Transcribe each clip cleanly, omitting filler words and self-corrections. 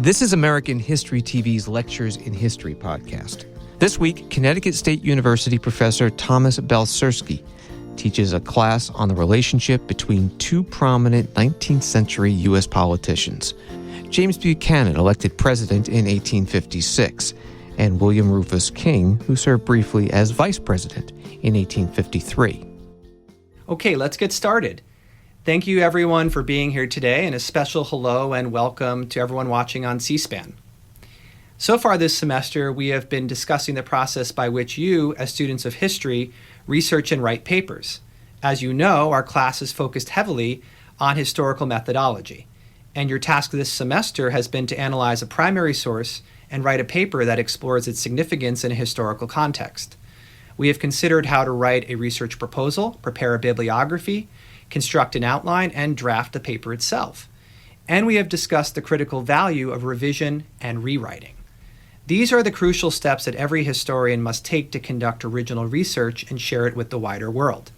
This is American History TV's Lectures in History podcast. This week, Connecticut State University professor Thomas Balcerski teaches a class on the relationship between two prominent 19th century U.S. politicians, James Buchanan, elected president in 1856, and William Rufus King, who served briefly as vice president in 1853. Okay, let's get started. Thank you everyone for being here today, and a special hello and welcome to everyone watching on C-SPAN. So far this semester, we have been discussing the process by which you, as students of history, research and write papers. As you know, our class is focused heavily on historical methodology, and your task this semester has been to analyze a primary source and write a paper that explores its significance in a historical context. We have considered how to write a research proposal, prepare a bibliography, construct an outline, and draft the paper itself. And we have discussed the critical value of revision and rewriting. These are the crucial steps that every historian must take to conduct original research and share it with the wider world.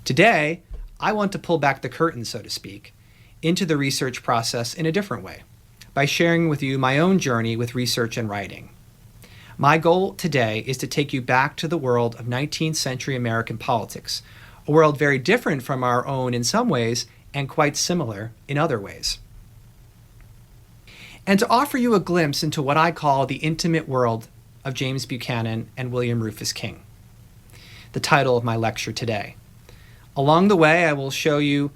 Today, I want to pull back the curtain, so to speak, into the research process in a different way, by sharing with you my own journey with research and writing. My goal today is to take you back to the world of 19th century American politics, a world very different from our own in some ways and quite similar in other ways. And to offer you a glimpse into what I call the intimate world of James Buchanan and William Rufus King, the title of my lecture today. Along the way, I will show you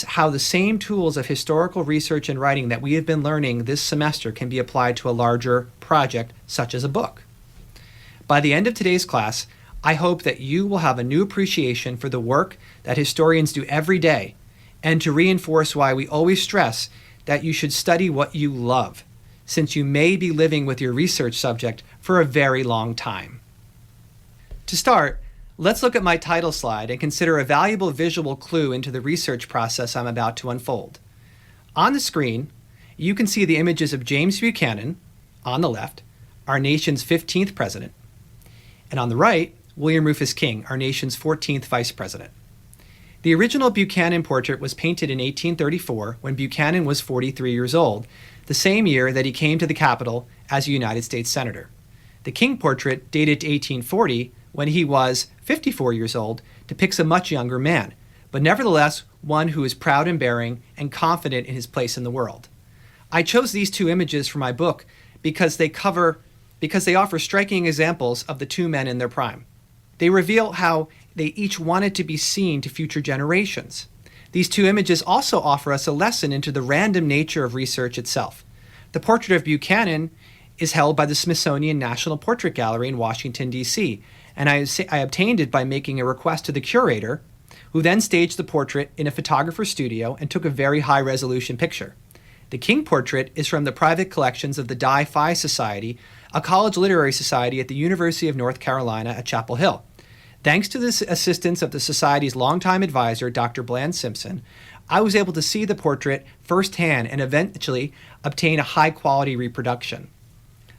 how the same tools of historical research and writing that we have been learning this semester can be applied to a larger project, such as a book. By the end of today's class, I hope that you will have a new appreciation for the work that historians do every day, and to reinforce why we always stress that you should study what you love, since you may be living with your research subject for a very long time. To start, let's look at my title slide and consider a valuable visual clue into the research process I'm about to unfold. On the screen, you can see the images of James Buchanan, on the left, our nation's 15th president, and on the right, William Rufus King, our nation's 14th vice president. The original Buchanan portrait was painted in 1834 when Buchanan was 43 years old, the same year that he came to the Capitol as a United States Senator. The King portrait, dated to 1840, when he was 54 years old, depicts a much younger man, but nevertheless one who is proud and bearing and confident in his place in the world. I chose these two images for my book because they offer striking examples of the two men in their prime. They reveal how they each wanted to be seen to future generations. These two images also offer us a lesson into the random nature of research itself. The portrait of Buchanan is held by the Smithsonian National Portrait Gallery in Washington, D.C., and I obtained it by making a request to the curator, who then staged the portrait in a photographer's studio and took a very high-resolution picture. The King portrait is from the private collections of the Di Phi Society, a college literary society at the University of North Carolina at Chapel Hill. Thanks to the assistance of the Society's longtime advisor, Dr. Bland Simpson, I was able to see the portrait firsthand and eventually obtain a high-quality reproduction.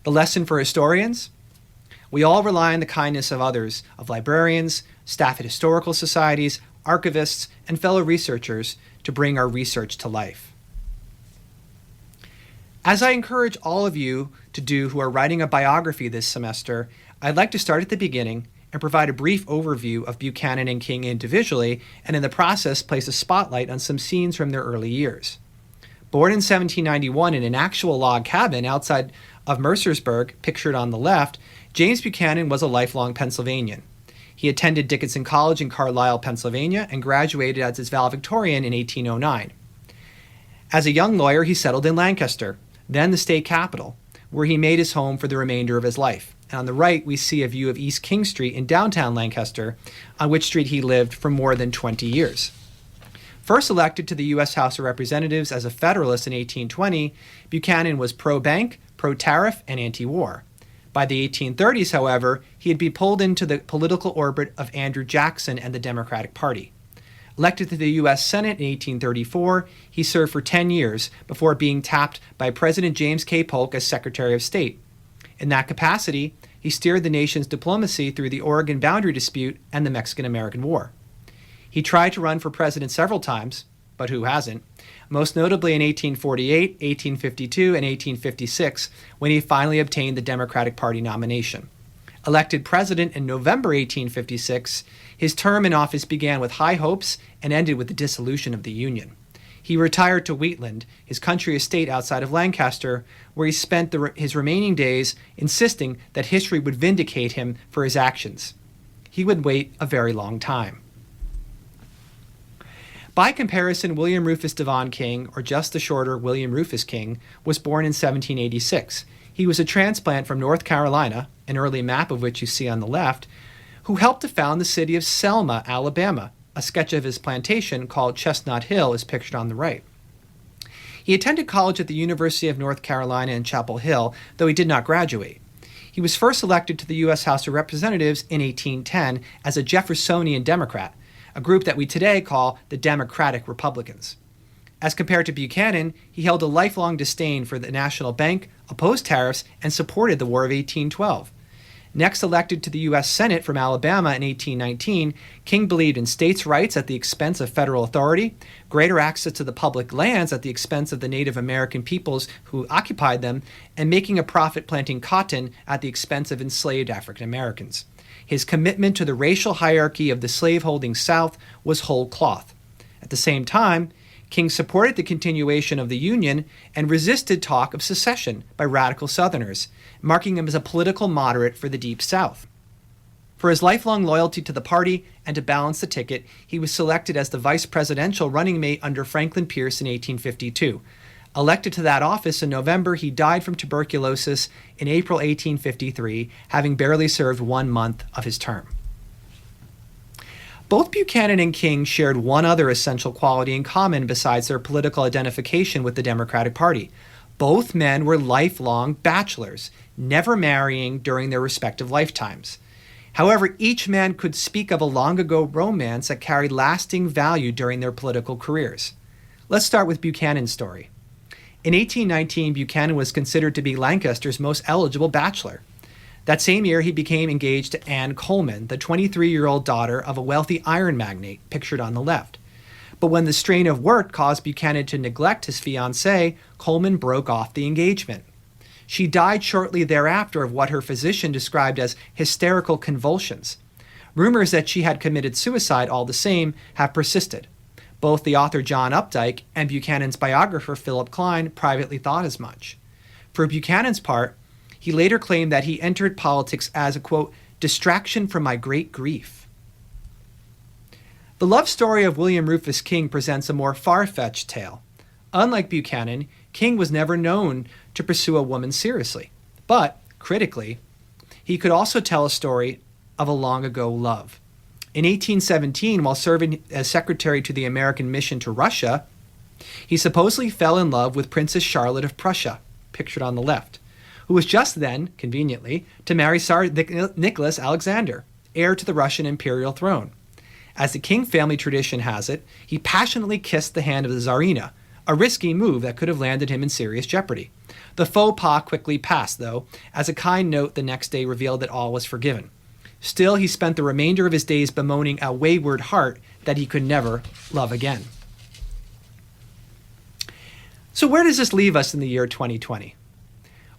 The lesson for historians? We all rely on the kindness of others, of librarians, staff at historical societies, archivists, and fellow researchers to bring our research to life. As I encourage all of you to do who are writing a biography this semester, I'd like to start at the beginning and provide a brief overview of Buchanan and King individually, and in the process place a spotlight on some scenes from their early years. Born in 1791 in an actual log cabin outside of Mercersburg, pictured on the left, James Buchanan was a lifelong Pennsylvanian. He attended Dickinson College in Carlisle, Pennsylvania, and graduated as his valedictorian in 1809. As a young lawyer, he settled in Lancaster, then the state capital, where he made his home for the remainder of his life. And on the right, we see a view of East King Street in downtown Lancaster, on which street he lived for more than 20 years. First elected to the U.S. House of Representatives as a Federalist in 1820, Buchanan was pro-bank, pro-tariff, and anti-war. By the 1830s, however, he had been pulled into the political orbit of Andrew Jackson and the Democratic Party. Elected to the U.S. Senate in 1834, he served for 10 years before being tapped by President James K. Polk as Secretary of State. In that capacity, he steered the nation's diplomacy through the Oregon boundary dispute and the Mexican-American War. He tried to run for president several times, but who hasn't? Most notably in 1848, 1852, and 1856, when he finally obtained the Democratic Party nomination. Elected president in November 1856, his term in office began with high hopes and ended with the dissolution of the Union. He retired to Wheatland, his country estate outside of Lancaster, where he spent his remaining days insisting that history would vindicate him for his actions. He would wait a very long time. By comparison, William Rufus Devon King, or just the shorter William Rufus King, was born in 1786. He was a transplant from North Carolina, an early map of which you see on the left, who helped to found the city of Selma, Alabama. A sketch of his plantation called Chestnut Hill is pictured on the right. He attended college at the University of North Carolina in Chapel Hill, though he did not graduate. He was first elected to the U.S. House of Representatives in 1810 as a Jeffersonian Democrat, a group that we today call the Democratic Republicans. As compared to Buchanan, he held a lifelong disdain for the national bank, opposed tariffs, and supported the War of 1812. Next elected to the U.S. Senate from Alabama in 1819, King believed in states' rights at the expense of federal authority, greater access to the public lands at the expense of the Native American peoples who occupied them, and making a profit planting cotton at the expense of enslaved African Americans. His commitment to the racial hierarchy of the slaveholding South was whole cloth. At the same time, King supported the continuation of the Union and resisted talk of secession by radical Southerners, marking him as a political moderate for the Deep South. For his lifelong loyalty to the party and to balance the ticket, he was selected as the vice presidential running mate under Franklin Pierce in 1852. Elected to that office in November, he died from tuberculosis in April 1853, having barely served 1 month of his term. Both Buchanan and King shared one other essential quality in common besides their political identification with the Democratic Party. Both men were lifelong bachelors, never marrying during their respective lifetimes. However, each man could speak of a long-ago romance that carried lasting value during their political careers. Let's start with Buchanan's story. In 1819, Buchanan was considered to be Lancaster's most eligible bachelor. That same year, he became engaged to Anne Coleman, the 23-year-old daughter of a wealthy iron magnate, pictured on the left. But when the strain of work caused Buchanan to neglect his fiancée, Coleman broke off the engagement. She died shortly thereafter of what her physician described as hysterical convulsions. Rumors that she had committed suicide all the same have persisted. Both the author John Updike and Buchanan's biographer Philip Klein privately thought as much. For Buchanan's part, he later claimed that he entered politics as a, quote, distraction from my great grief. The love story of William Rufus King presents a more far-fetched tale. Unlike Buchanan, King was never known to pursue a woman seriously. But, critically, he could also tell a story of a long-ago love. In 1817, while serving as secretary to the American mission to Russia, he supposedly fell in love with Princess Charlotte of Prussia, pictured on the left, who was just then, conveniently, to marry Tsar Nicholas Alexander, heir to the Russian imperial throne. As the King family tradition has it, he passionately kissed the hand of the Tsarina, a risky move that could have landed him in serious jeopardy. The faux pas quickly passed, though, as a kind note the next day revealed that all was forgiven. Still, he spent the remainder of his days bemoaning a wayward heart that he could never love again. So where does this leave us in the year 2020?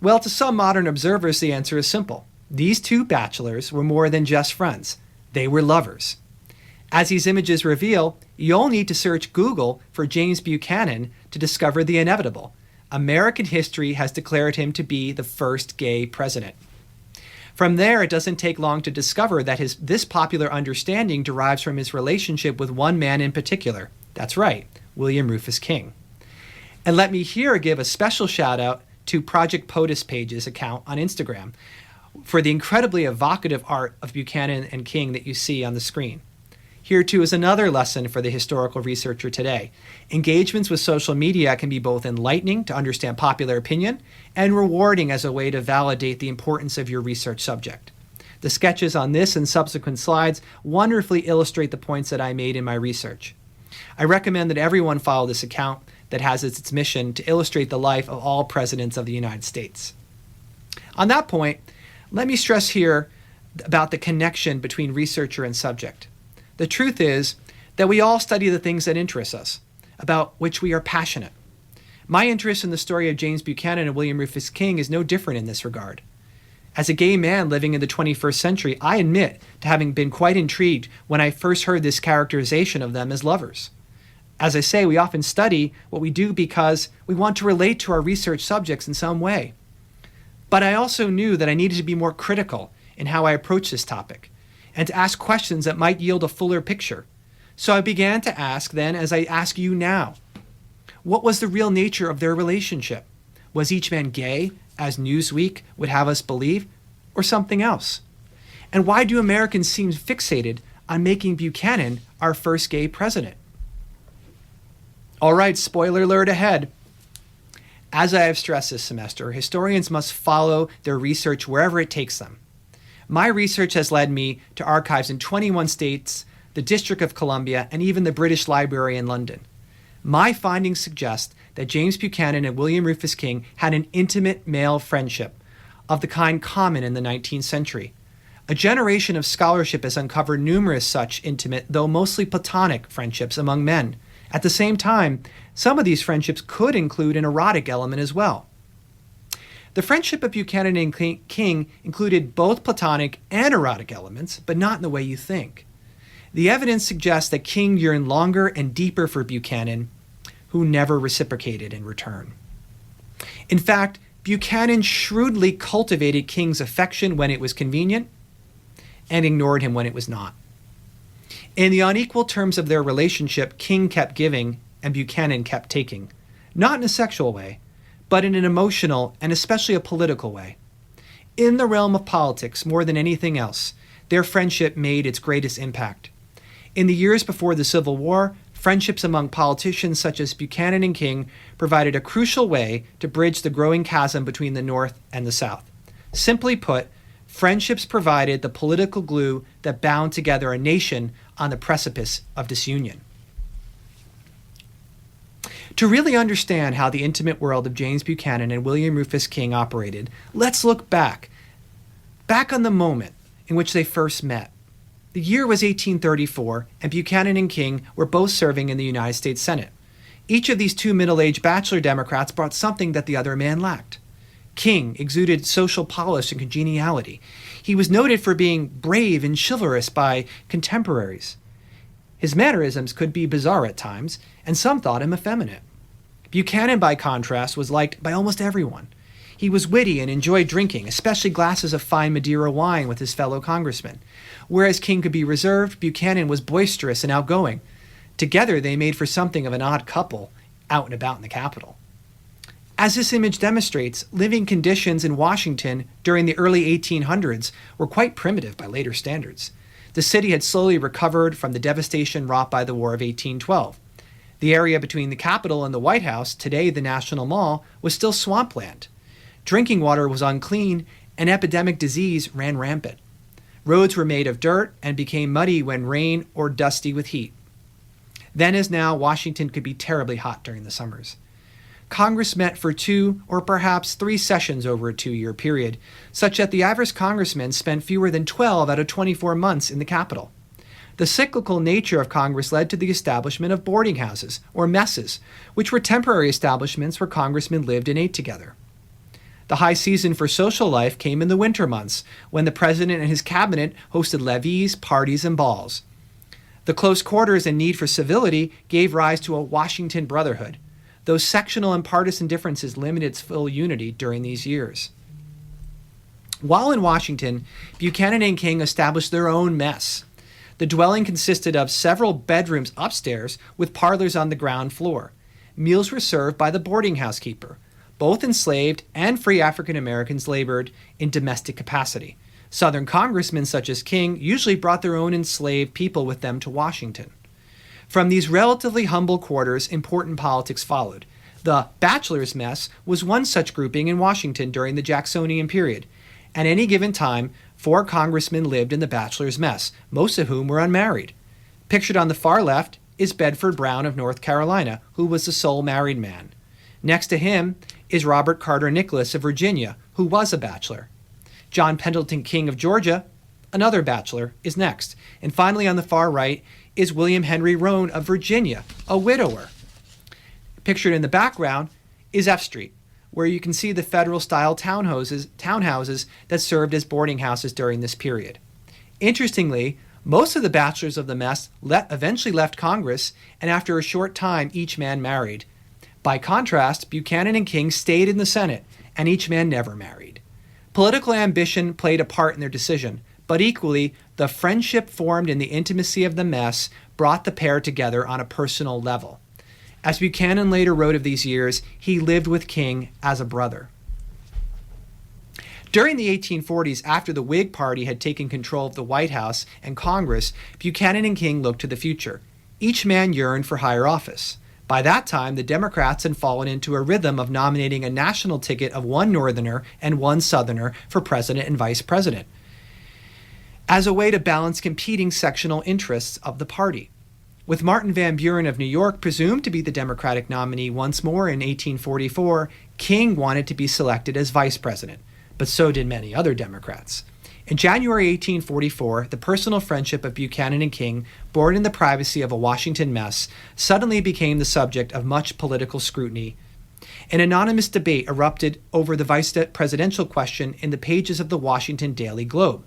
Well, to some modern observers, the answer is simple. These two bachelors were more than just friends. They were lovers. As these images reveal, you'll need to search Google for James Buchanan to discover the inevitable. American history has declared him to be the first gay president. From there, it doesn't take long to discover that this popular understanding derives from his relationship with one man in particular. That's right, William Rufus King. And let me here give a special shout out to Project POTUS Page's account on Instagram for the incredibly evocative art of Buchanan and King that you see on the screen. Here, too, is another lesson for the historical researcher today. Engagements with social media can be both enlightening to understand popular opinion and rewarding as a way to validate the importance of your research subject. The sketches on this and subsequent slides wonderfully illustrate the points that I made in my research. I recommend that everyone follow this account that has as its mission to illustrate the life of all presidents of the United States. On that point, let me stress here about the connection between researcher and subject. The truth is that we all study the things that interest us. about which we are passionate. My interest in the story of James Buchanan and William Rufus King is no different in this regard. As a gay man living in the 21st century, I admit to having been quite intrigued when I first heard this characterization of them as lovers. As I say, we often study what we do because we want to relate to our research subjects in some way. But I also knew that I needed to be more critical in how I approach this topic and to ask questions that might yield a fuller picture. So I began to ask then, as I ask you now, what was the real nature of their relationship? Was each man gay, as Newsweek would have us believe, or something else? And why do Americans seem fixated on making Buchanan our first gay president? All right, spoiler alert ahead. As I have stressed this semester, historians must follow their research wherever it takes them. My research has led me to archives in 21 states, the District of Columbia, and even the British Library in London. My findings suggest that James Buchanan and William Rufus King had an intimate male friendship of the kind common in the 19th century. A generation of scholarship has uncovered numerous such intimate, though mostly platonic, friendships among men. At the same time, some of these friendships could include an erotic element as well. The friendship of Buchanan and King included both platonic and erotic elements, but not in the way you think. The evidence suggests that King yearned longer and deeper for Buchanan, who never reciprocated in return. In fact, Buchanan shrewdly cultivated King's affection when it was convenient and ignored him when it was not. In the unequal terms of their relationship, King kept giving and Buchanan kept taking, not in a sexual way, but in an emotional and especially a political way. In the realm of politics, more than anything else, their friendship made its greatest impact. In the years before the Civil War, friendships among politicians such as Buchanan and King provided a crucial way to bridge the growing chasm between the North and the South. Simply put, friendships provided the political glue that bound together a nation on the precipice of disunion. To really understand how the intimate world of James Buchanan and William Rufus King operated, let's look back on the moment in which they first met. The year was 1834, and Buchanan and King were both serving in the United States Senate. Each of these two middle-aged bachelor Democrats brought something that the other man lacked. King exuded social polish and congeniality. He was noted for being brave and chivalrous by contemporaries. His mannerisms could be bizarre at times, and some thought him effeminate. Buchanan, by contrast, was liked by almost everyone. He was witty and enjoyed drinking, especially glasses of fine Madeira wine with his fellow congressmen. Whereas King could be reserved, Buchanan was boisterous and outgoing. Together, they made for something of an odd couple out and about in the Capitol. As this image demonstrates, living conditions in Washington during the early 1800s were quite primitive by later standards. The city had slowly recovered from the devastation wrought by the War of 1812. The area between the Capitol and the White House, today the National Mall, was still swampland. Drinking water was unclean, and epidemic disease ran rampant. Roads were made of dirt and became muddy when rain or dusty with heat. Then as now, Washington could be terribly hot during the summers. Congress met for 2 or perhaps 3 sessions over a 2-year period, such that the average congressman spent fewer than 12 out of 24 months in the Capitol. The cyclical nature of Congress led to the establishment of boarding houses, or messes, which were temporary establishments where congressmen lived and ate together. The high season for social life came in the winter months, when the president and his cabinet hosted levees, parties, and balls. The close quarters and need for civility gave rise to a Washington Brotherhood, though sectional and partisan differences limited its full unity during these years. While in Washington, Buchanan and King established their own mess. The dwelling consisted of several bedrooms upstairs with parlors on the ground floor. Meals were served by the boarding house keeper. Both enslaved and free African Americans labored in domestic capacity. Southern congressmen such as King usually brought their own enslaved people with them to Washington. From these relatively humble quarters, important politics followed. The bachelor's mess was one such grouping in Washington during the Jacksonian period. At any given time, 4 congressmen lived in the bachelor's mess, most of whom were unmarried. Pictured on the far left is Bedford Brown of North Carolina, who was the sole married man. Next to him is Robert Carter Nicholas of Virginia, who was a bachelor. John Pendleton King of Georgia, another bachelor, is next. And finally on the far right is William Henry Roane of Virginia, a widower. Pictured in the background is F Street, where you can see the federal-style townhouses that served as boarding houses during this period. Interestingly, most of the bachelors of the mess eventually left Congress, and after a short time, each man married. By contrast, Buchanan and King stayed in the Senate, and each man never married. Political ambition played a part in their decision, but equally, the friendship formed in the intimacy of the mess brought the pair together on a personal level. As Buchanan later wrote of these years, he lived with King as a brother. During the 1840s, after the Whig Party had taken control of the White House and Congress, Buchanan and King looked to the future. Each man yearned for higher office. By that time, the Democrats had fallen into a rhythm of nominating a national ticket of one Northerner and one Southerner for president and vice president, as a way to balance competing sectional interests of the party. With Martin Van Buren of New York presumed to be the Democratic nominee once more in 1844, King wanted to be selected as vice president, but so did many other Democrats. In January 1844, the personal friendship of Buchanan and King, born in the privacy of a Washington mess, suddenly became the subject of much political scrutiny. An anonymous debate erupted over the vice presidential question in the pages of the Washington Daily Globe.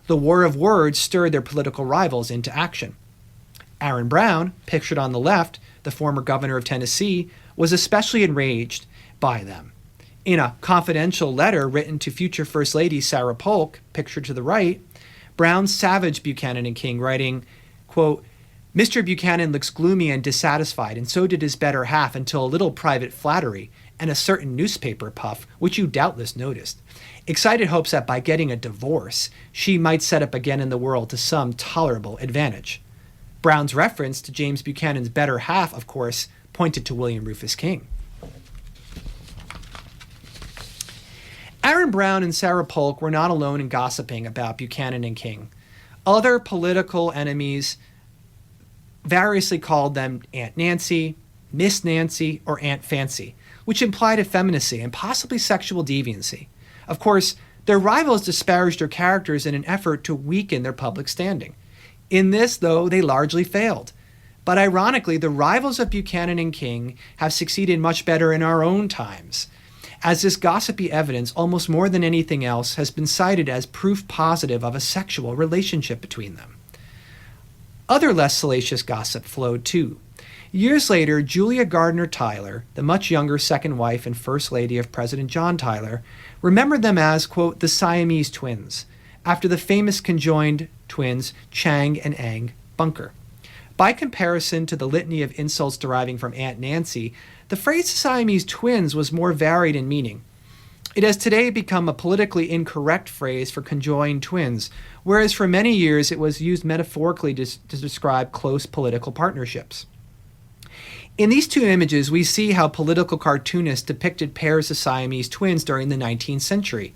The war of words stirred their political rivals into action. Aaron Brown, pictured on the left, the former governor of Tennessee, was especially enraged by them. In a confidential letter written to future First Lady Sarah Polk, pictured to the right, Brown savaged Buchanan and King, writing, quote, "Mr. Buchanan looks gloomy and dissatisfied, and so did his better half until a little private flattery and a certain newspaper puff, which you doubtless noticed, excited hopes that by getting a divorce, she might set up again in the world to some tolerable advantage." Brown's reference to James Buchanan's better half, of course, pointed to William Rufus King. Aaron Brown and Sarah Polk were not alone in gossiping about Buchanan and King. Other political enemies variously called them Aunt Nancy, Miss Nancy, or Aunt Fancy, which implied effeminacy and possibly sexual deviancy. Of course, their rivals disparaged their characters in an effort to weaken their public standing. In this, though, they largely failed. But ironically, the rivals of Buchanan and King have succeeded much better in our own times, as this gossipy evidence, almost more than anything else, has been cited as proof positive of a sexual relationship between them. Other less salacious gossip flowed too. Years later, Julia Gardner Tyler, the much younger second wife and first lady of President John Tyler, remembered them as, quote, the Siamese twins, after the famous conjoined twins Chang and Ang Bunker. By comparison to the litany of insults deriving from Aunt Nancy, the phrase Siamese twins was more varied in meaning. It has today become a politically incorrect phrase for conjoined twins, whereas for many years it was used metaphorically to describe close political partnerships. In these two images, we see how political cartoonists depicted pairs of Siamese twins during the 19th century.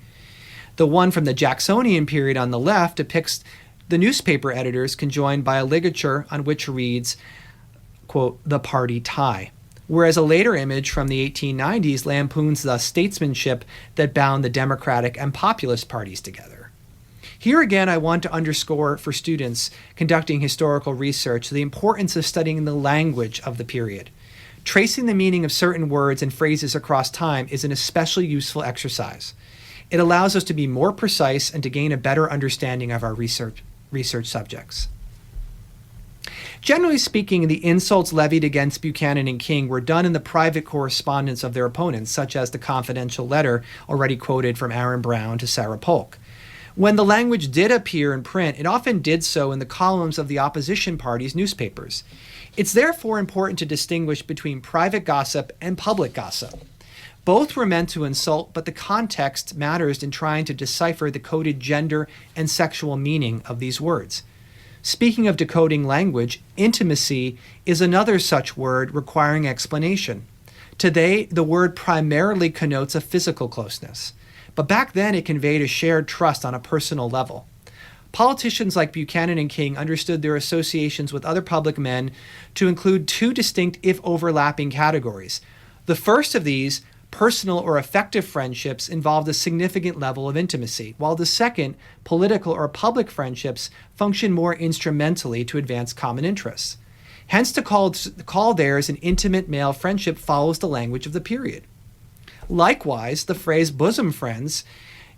The one from the Jacksonian period on the left depicts the newspaper editors conjoined by a ligature on which reads, quote, the party tie, whereas a later image from the 1890s lampoons the statesmanship that bound the Democratic and Populist parties together. Here again, I want to underscore for students conducting historical research the importance of studying the language of the period. Tracing the meaning of certain words and phrases across time is an especially useful exercise. It allows us to be more precise and to gain a better understanding of our research subjects. Generally speaking, the insults levied against Buchanan and King were done in the private correspondence of their opponents, such as the confidential letter already quoted from Aaron Brown to Sarah Polk. When the language did appear in print, it often did so in the columns of the opposition party's newspapers. It's therefore important to distinguish between private gossip and public gossip. Both were meant to insult, but the context matters in trying to decipher the coded gender and sexual meaning of these words. Speaking of decoding language, intimacy is another such word requiring explanation. Today, the word primarily connotes a physical closeness, but back then it conveyed a shared trust on a personal level. Politicians like Buchanan and King understood their associations with other public men to include two distinct, if overlapping, categories. The first of these, personal or affective friendships, involved a significant level of intimacy, while the second, political or public friendships, function more instrumentally to advance common interests. Hence, to call theirs an intimate male friendship follows the language of the period. Likewise, the phrase bosom friends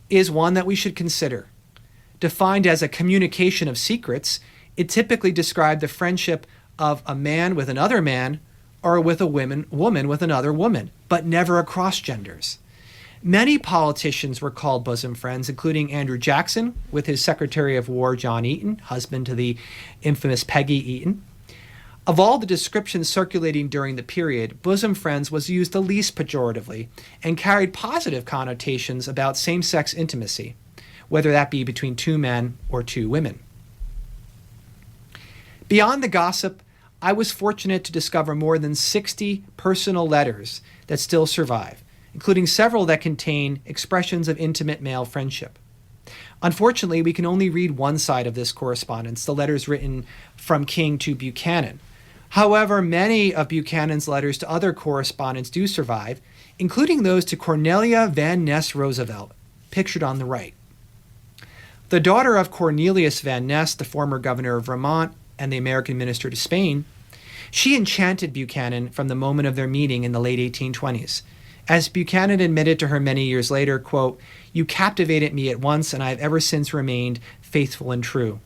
is one that we should consider. Defined as a communication of secrets, it typically described the friendship of a man with another man or with a woman with another woman, but never across genders. Many politicians were called bosom friends, including Andrew Jackson with his Secretary of War John Eaton, husband to the infamous Peggy Eaton. Of all the descriptions circulating during the period, bosom friends was used the least pejoratively and carried positive connotations about same-sex intimacy, whether that be between two men or two women. Beyond the gossip, I was fortunate to discover more than 60 personal letters that still survive, including several that contain expressions of intimate male friendship. Unfortunately, we can only read one side of this correspondence, the letters written from King to Buchanan. However, many of Buchanan's letters to other correspondents do survive, including those to Cornelia Van Ness Roosevelt, pictured on the right. The daughter of Cornelius Van Ness, the former governor of Vermont and the American minister to Spain, she enchanted Buchanan from the moment of their meeting in the late 1820s. As Buchanan admitted to her many years later, quote, "You captivated me at once, and I have ever since remained faithful and true,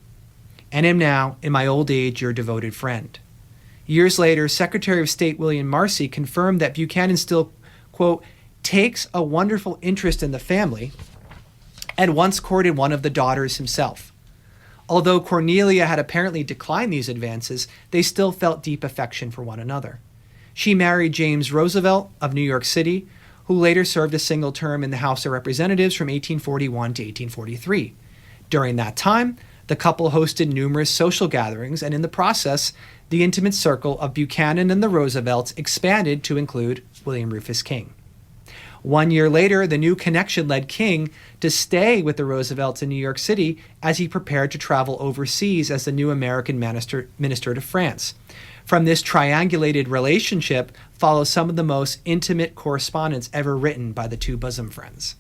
and am now, in my old age, your devoted friend." Years later, Secretary of State William Marcy confirmed that Buchanan still, quote, "takes a wonderful interest in the family," and once courted one of the daughters himself. Although Cornelia had apparently declined these advances, they still felt deep affection for one another. She married James Roosevelt of New York City, who later served a single term in the House of Representatives from 1841 to 1843. During that time, the couple hosted numerous social gatherings, and in the process, the intimate circle of Buchanan and the Roosevelts expanded to include William Rufus King. 1 year later, the new connection led King to stay with the Roosevelts in New York City as he prepared to travel overseas as the new American minister to France. From this triangulated relationship follows some of the most intimate correspondence ever written by the two bosom friends.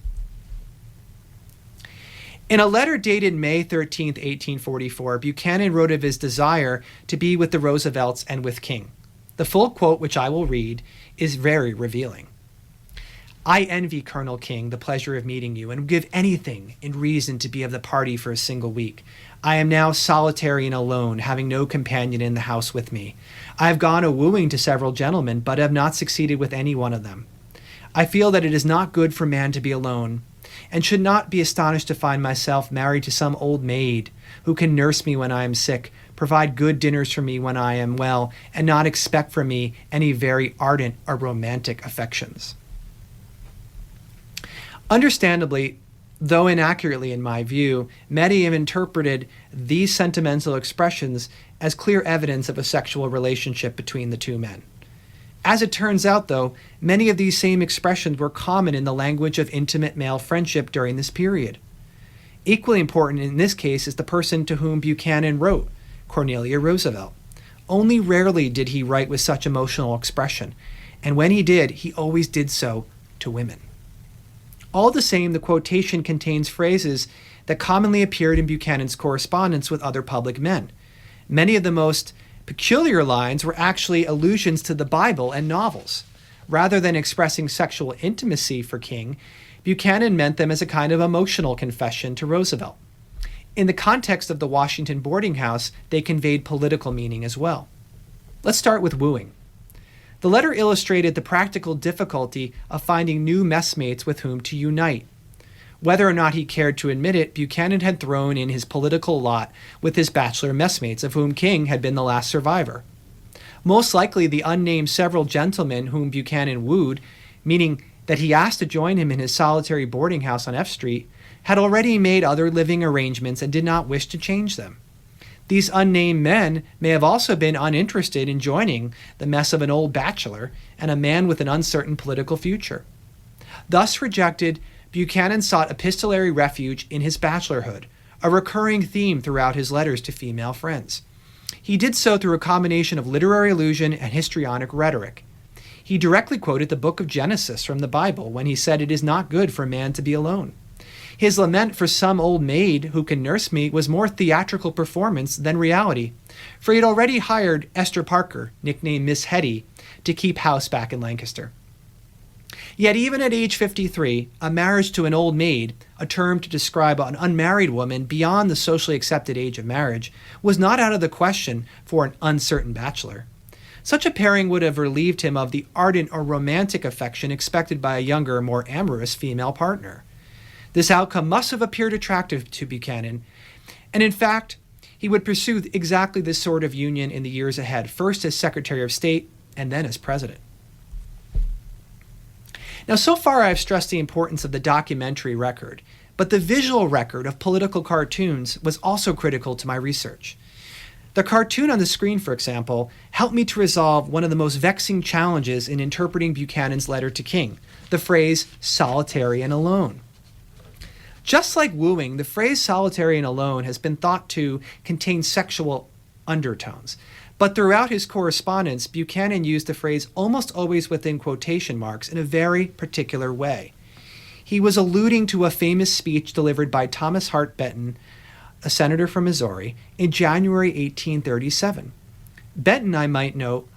In a letter dated May 13, 1844, Buchanan wrote of his desire to be with the Roosevelts and with King. The full quote, which I will read, is very revealing. "I envy Colonel King the pleasure of meeting you, and would give anything in reason to be of the party for a single week. I am now solitary and alone, having no companion in the house with me. I have gone a-wooing to several gentlemen, but have not succeeded with any one of them. I feel that it is not good for man to be alone, and should not be astonished to find myself married to some old maid who can nurse me when I am sick, provide good dinners for me when I am well, and not expect from me any very ardent or romantic affections." Understandably, though inaccurately in my view, many have interpreted these sentimental expressions as clear evidence of a sexual relationship between the two men. As it turns out, though, many of these same expressions were common in the language of intimate male friendship during this period. Equally important in this case is the person to whom Buchanan wrote, Cornelia Roosevelt. Only rarely did he write with such emotional expression, and when he did, he always did so to women. All the same, the quotation contains phrases that commonly appeared in Buchanan's correspondence with other public men. Many of the most peculiar lines were actually allusions to the Bible and novels. Rather than expressing sexual intimacy for King, Buchanan meant them as a kind of emotional confession to Roosevelt. In the context of the Washington boarding house, they conveyed political meaning as well. Let's start with wooing. The letter illustrated the practical difficulty of finding new messmates with whom to unite. Whether or not he cared to admit it, Buchanan had thrown in his political lot with his bachelor messmates, of whom King had been the last survivor. Most likely the unnamed several gentlemen whom Buchanan wooed, meaning that he asked to join him in his solitary boarding house on F Street, had already made other living arrangements and did not wish to change them. These unnamed men may have also been uninterested in joining the mess of an old bachelor and a man with an uncertain political future. Thus rejected, Buchanan sought epistolary refuge in his bachelorhood, a recurring theme throughout his letters to female friends. He did so through a combination of literary allusion and histrionic rhetoric. He directly quoted the book of Genesis from the Bible when he said, "It is not good for man to be alone." His lament for some old maid who can nurse me was more theatrical performance than reality, for he had already hired Esther Parker, nicknamed Miss Hetty, to keep house back in Lancaster. Yet even at age 53, a marriage to an old maid, a term to describe an unmarried woman beyond the socially accepted age of marriage, was not out of the question for an uncertain bachelor. Such a pairing would have relieved him of the ardent or romantic affection expected by a younger, more amorous female partner. This outcome must have appeared attractive to Buchanan, and in fact, he would pursue exactly this sort of union in the years ahead, first as Secretary of State and then as President. Now, so far I've stressed the importance of the documentary record, but the visual record of political cartoons was also critical to my research. The cartoon on the screen, for example, helped me to resolve one of the most vexing challenges in interpreting Buchanan's letter to King, the phrase solitary and alone. Just like wooing, the phrase solitary and alone has been thought to contain sexual undertones. But throughout his correspondence, Buchanan used the phrase almost always within quotation marks in a very particular way. He was alluding to a famous speech delivered by Thomas Hart Benton, a senator from Missouri, in January 1837. Benton, I might note,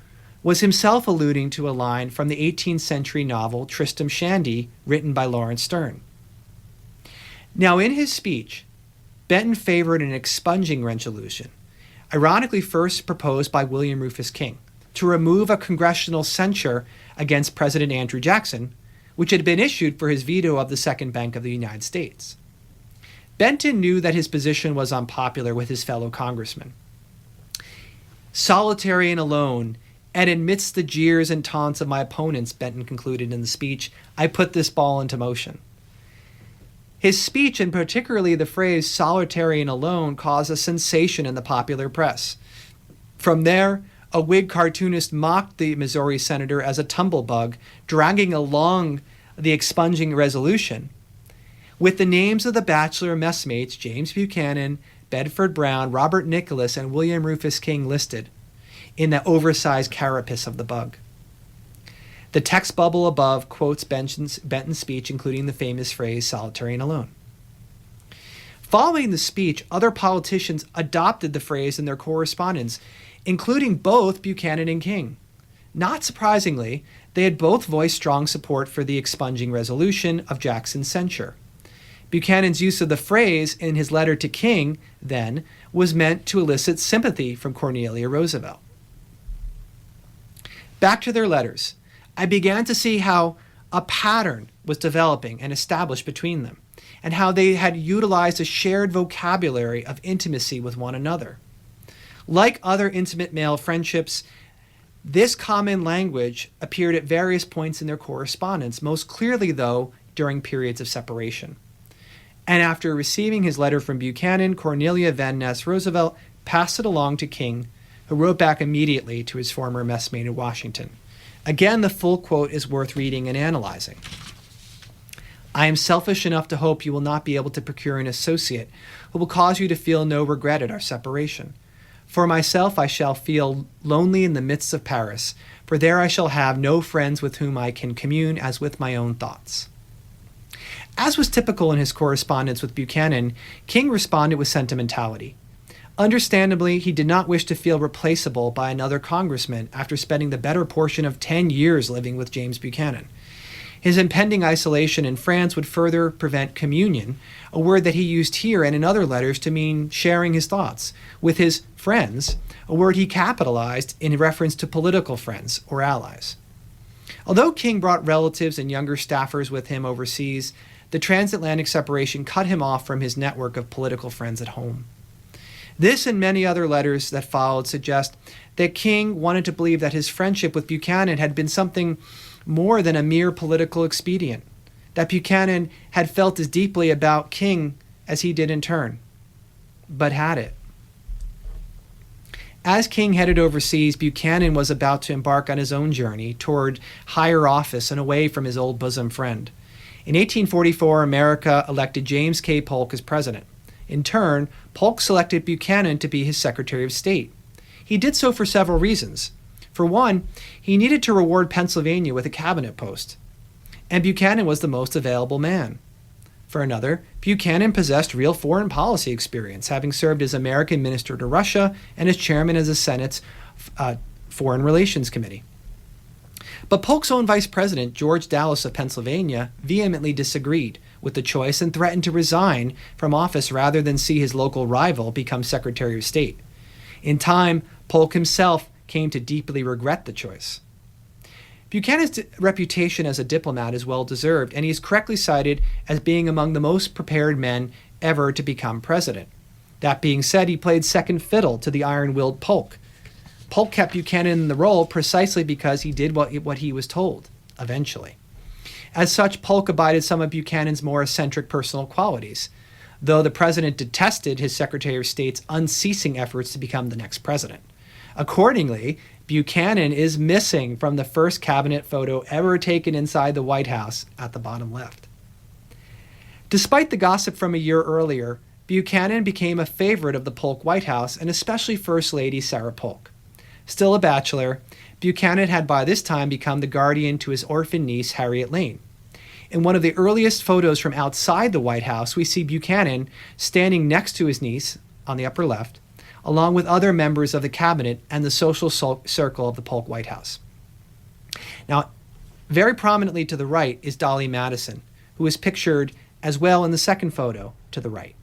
was himself alluding to a line from the 18th century novel Tristram Shandy, written by Lawrence Sterne. Now, in his speech, Benton favored an expunging resolution, ironically first proposed by William Rufus King, to remove a congressional censure against President Andrew Jackson, which had been issued for his veto of the Second Bank of the United States. Benton knew that his position was unpopular with his fellow congressmen. Solitary and alone, and amidst the jeers and taunts of my opponents, Benton concluded in the speech, I put this ball into motion. His speech, and particularly the phrase solitary and alone, caused a sensation in the popular press. From there, a Whig cartoonist mocked the Missouri senator as a tumblebug, dragging along the expunging resolution, with the names of the bachelor messmates James Buchanan, Bedford Brown, Robert Nicholas, and William Rufus King listed in the oversized carapace of the bug. The text bubble above quotes Benton's speech, including the famous phrase, solitary and alone. Following the speech, other politicians adopted the phrase in their correspondence, including both Buchanan and King. Not surprisingly, they had both voiced strong support for the expunging resolution of Jackson's censure. Buchanan's use of the phrase in his letter to King, then, was meant to elicit sympathy from Cornelia Roosevelt. Back to their letters. I began to see how a pattern was developing and established between them, and how they had utilized a shared vocabulary of intimacy with one another. Like other intimate male friendships, this common language appeared at various points in their correspondence, most clearly, though, during periods of separation. And after receiving his letter from Buchanan, Cornelia Van Ness Roosevelt passed it along to King, who wrote back immediately to his former messmate in Washington. Again, the full quote is worth reading and analyzing. I am selfish enough to hope you will not be able to procure an associate who will cause you to feel no regret at our separation. For myself, I shall feel lonely in the midst of Paris, for there I shall have no friends with whom I can commune as with my own thoughts. As was typical in his correspondence with Buchanan, King responded with sentimentality. Understandably, he did not wish to feel replaceable by another congressman after spending the better portion of 10 years living with James Buchanan. His impending isolation in France would further prevent communion, a word that he used here and in other letters to mean sharing his thoughts, with his friends, a word he capitalized in reference to political friends or allies. Although King brought relatives and younger staffers with him overseas, the transatlantic separation cut him off from his network of political friends at home. This and many other letters that followed suggest that King wanted to believe that his friendship with Buchanan had been something more than a mere political expedient, that Buchanan had felt as deeply about King as he did in turn. But had it? As King headed overseas, Buchanan was about to embark on his own journey toward higher office and away from his old bosom friend. In 1844, America elected James K. Polk as president. In turn, Polk selected Buchanan to be his Secretary of State. He did so for several reasons. For one, he needed to reward Pennsylvania with a cabinet post, and Buchanan was the most available man. For another, Buchanan possessed real foreign policy experience, having served as American minister to Russia and as chairman of the Senate's Foreign Relations Committee. But Polk's own vice president, George Dallas of Pennsylvania, vehemently disagreed with the choice and threatened to resign from office rather than see his local rival become Secretary of State. In time, Polk himself came to deeply regret the choice. Buchanan's reputation as a diplomat is well deserved, and he is correctly cited as being among the most prepared men ever to become president. That being said, he played second fiddle to the iron-willed Polk. Polk kept Buchanan in the role precisely because he did what he was told, eventually. As such, Polk abided some of Buchanan's more eccentric personal qualities, though the president detested his Secretary of State's unceasing efforts to become the next president. Accordingly, Buchanan is missing from the first cabinet photo ever taken inside the White House at the bottom left. Despite the gossip from a year earlier, Buchanan became a favorite of the Polk White House and especially First Lady Sarah Polk. Still a bachelor, Buchanan had by this time become the guardian to his orphan niece, Harriet Lane. In one of the earliest photos from outside the White House, we see Buchanan standing next to his niece on the upper left, along with other members of the cabinet and the social circle of the Polk White House. Now, very prominently to the right is Dolly Madison, who is pictured as well in the second photo to the right.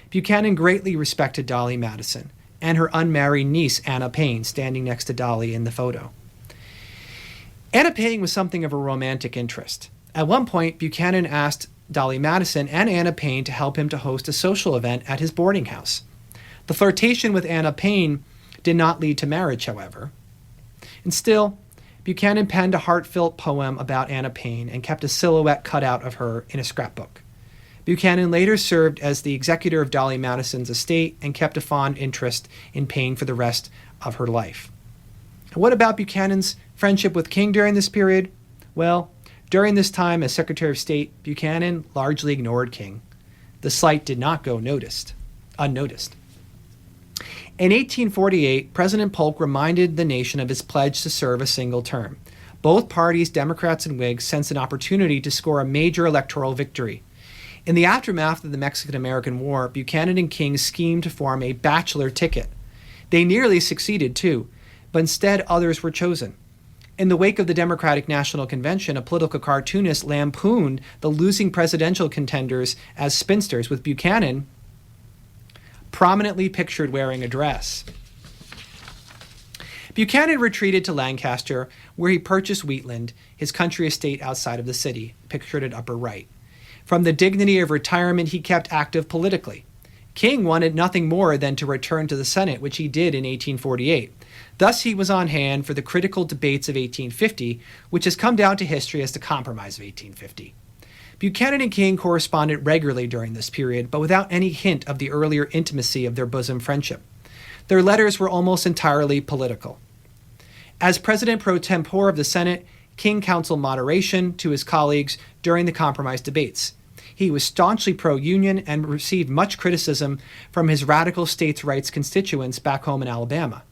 Buchanan greatly respected Dolly Madison and her unmarried niece, Anna Payne, standing next to Dolly in the photo. Anna Payne was something of a romantic interest. At one point, Buchanan asked Dolly Madison and Anna Payne to help him to host a social event at his boarding house. The flirtation with Anna Payne did not lead to marriage, however. And still, Buchanan penned a heartfelt poem about Anna Payne and kept a silhouette cutout of her in a scrapbook. Buchanan later served as the executor of Dolly Madison's estate and kept a fond interest in Payne for the rest of her life. What about Buchanan's friendship with King during this period? Well, during this time as Secretary of State, Buchanan largely ignored King. The slight did not go unnoticed. In 1848, President Polk reminded the nation of his pledge to serve a single term. Both parties, Democrats and Whigs, sensed an opportunity to score a major electoral victory. In the aftermath of the Mexican-American War, Buchanan and King schemed to form a bachelor ticket. They nearly succeeded, too, but instead others were chosen. In the wake of the Democratic National Convention, a political cartoonist lampooned the losing presidential contenders as spinsters, with Buchanan prominently pictured wearing a dress. Buchanan retreated to Lancaster, where he purchased Wheatland, his country estate outside of the city, pictured at upper right. From the dignity of retirement, he kept active politically. King wanted nothing more than to return to the Senate, which he did in 1848. Thus, he was on hand for the critical debates of 1850, which has come down to history as the Compromise of 1850. Buchanan and King corresponded regularly during this period, but without any hint of the earlier intimacy of their bosom friendship. Their letters were almost entirely political. As president pro tempore of the Senate, King counseled moderation to his colleagues during the compromise debates. He was staunchly pro-union and received much criticism from his radical states' rights constituents back home in Alabama.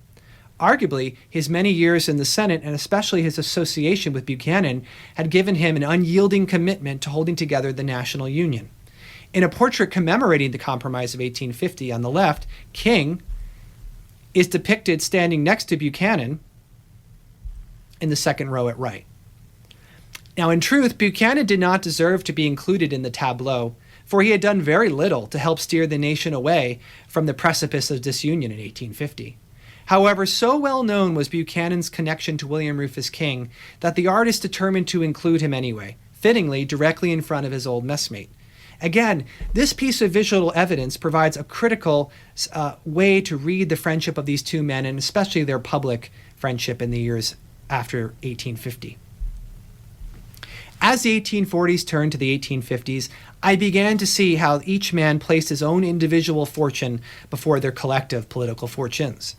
Arguably, his many years in the Senate, and especially his association with Buchanan, had given him an unyielding commitment to holding together the national union. In a portrait commemorating the Compromise of 1850 on the left, King is depicted standing next to Buchanan in the second row at right. Now, in truth, Buchanan did not deserve to be included in the tableau, for he had done very little to help steer the nation away from the precipice of disunion in 1850. However, so well known was Buchanan's connection to William Rufus King that the artist determined to include him anyway, fittingly directly in front of his old messmate. Again, this piece of visual evidence provides a critical way to read the friendship of these two men, and especially their public friendship in the years after 1850. As the 1840s turned to the 1850s, I began to see how each man placed his own individual fortune before their collective political fortunes.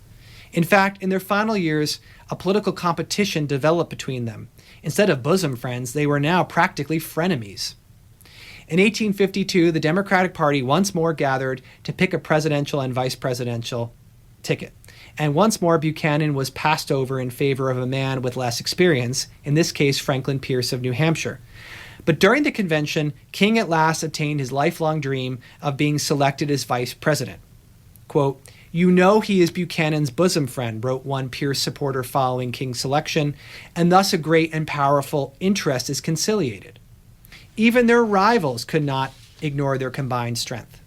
In fact, in their final years, a political competition developed between them. Instead of bosom friends, they were now practically frenemies. In 1852, the Democratic Party once more gathered to pick a presidential and vice presidential ticket. And once more, Buchanan was passed over in favor of a man with less experience, in this case, Franklin Pierce of New Hampshire. But during the convention, King at last obtained his lifelong dream of being selected as vice president. Quote, "You know he is Buchanan's bosom friend," wrote one Pierce supporter following King's selection, "and thus a great and powerful interest is conciliated. Even their rivals could not ignore their combined strength."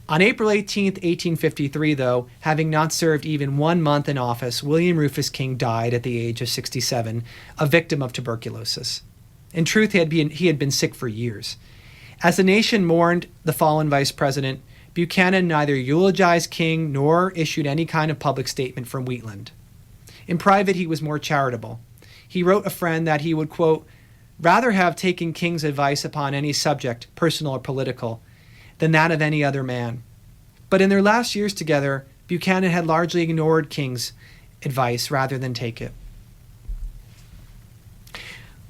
On April 18, 1853, though, having not served even 1 month in office, William Rufus King died at the age of 67, a victim of tuberculosis. In truth, he had been sick for years. As the nation mourned the fallen vice president, Buchanan neither eulogized King nor issued any kind of public statement from Wheatland. In private, he was more charitable. He wrote a friend that he would, quote, "rather have taken King's advice upon any subject, personal or political, than that of any other man." But in their last years together, Buchanan had largely ignored King's advice rather than take it.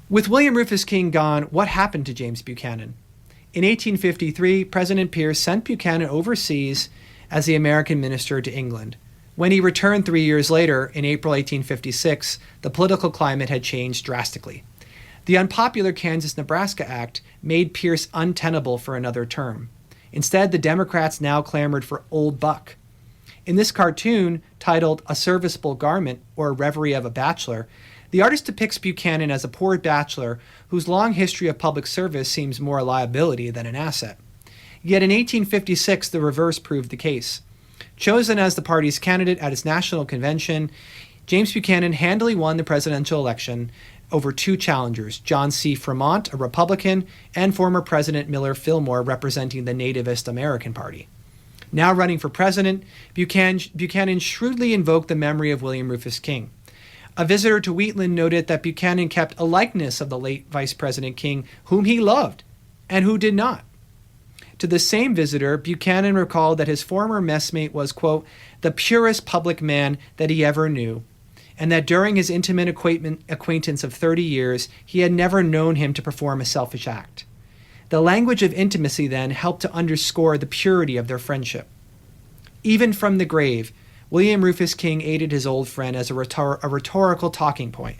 With William Rufus King gone, what happened to James Buchanan? In 1853, President Pierce sent Buchanan overseas as the American minister to England. When he returned 3 years later, in April 1856, the political climate had changed drastically. The unpopular Kansas-Nebraska Act made Pierce untenable for another term. Instead, the Democrats now clamored for Old Buck. In this cartoon, titled A Serviceable Garment, or A Reverie of a Bachelor, the artist depicts Buchanan as a poor bachelor whose long history of public service seems more a liability than an asset. Yet in 1856, the reverse proved the case. Chosen as the party's candidate at its national convention, James Buchanan handily won the presidential election over two challengers, John C. Fremont, a Republican, and former President Millard Fillmore, representing the nativist American Party. Now running for president, Buchanan shrewdly invoked the memory of William Rufus King. A visitor to Wheatland noted that Buchanan kept a likeness of the late Vice President King, whom he loved, and who did not. To the same visitor, Buchanan recalled that his former messmate was, quote, "the purest public man that he ever knew," and that during his intimate acquaintance of 30 years, he had never known him to perform a selfish act. The language of intimacy then helped to underscore the purity of their friendship. Even from the grave, William Rufus King aided his old friend as a rhetorical talking point.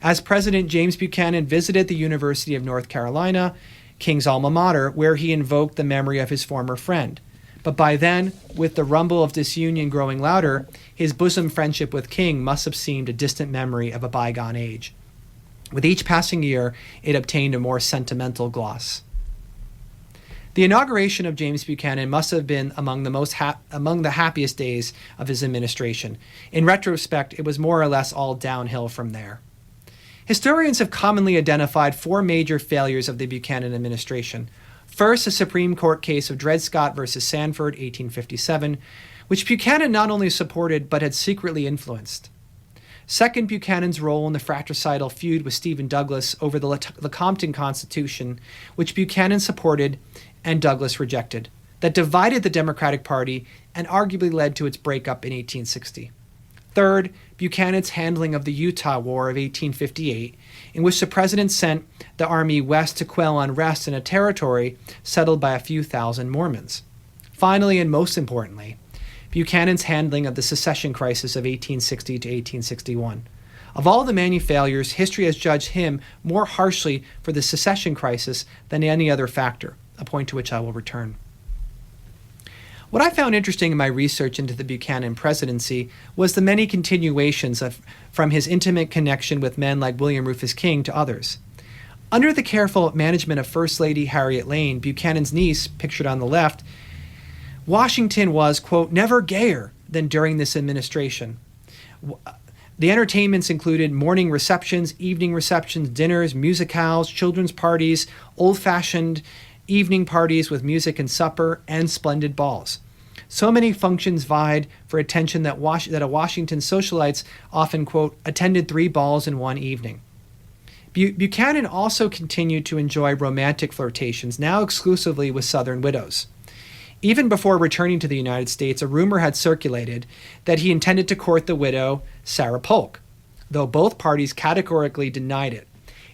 As president, James Buchanan visited the University of North Carolina, King's alma mater, where he invoked the memory of his former friend. But by then, with the rumble of disunion growing louder, his bosom friendship with King must have seemed a distant memory of a bygone age. With each passing year, it obtained a more sentimental gloss. The inauguration of James Buchanan must have been among the happiest days of his administration. In retrospect, it was more or less all downhill from there. Historians have commonly identified four major failures of the Buchanan administration. First, the Supreme Court case of Dred Scott versus Sanford, 1857, which Buchanan not only supported but had secretly influenced. Second, Buchanan's role in the fratricidal feud with Stephen Douglas over the Lecompton Constitution, which Buchanan supported and Douglas rejected, that divided the Democratic Party and arguably led to its breakup in 1860. Third, Buchanan's handling of the Utah War of 1858, in which the president sent the army west to quell unrest in a territory settled by a few thousand Mormons. Finally, and most importantly, Buchanan's handling of the secession crisis of 1860 to 1861. Of all the many failures, history has judged him more harshly for the secession crisis than any other factor, a point to which I will return. What I found interesting in my research into the Buchanan presidency was the many continuations from his intimate connection with men like William Rufus King to others. Under the careful management of First Lady Harriet Lane, Buchanan's niece, pictured on the left, Washington was, quote, never gayer than during this administration. The entertainments included morning receptions, evening receptions, dinners, musicales, children's parties, old-fashioned evening parties with music and supper, and splendid balls. So many functions vied for attention that Washington socialites often, quote, attended 3 balls in one evening. Buchanan also continued to enjoy romantic flirtations, now exclusively with Southern widows. Even before returning to the United States, a rumor had circulated that he intended to court the widow Sarah Polk, though both parties categorically denied it.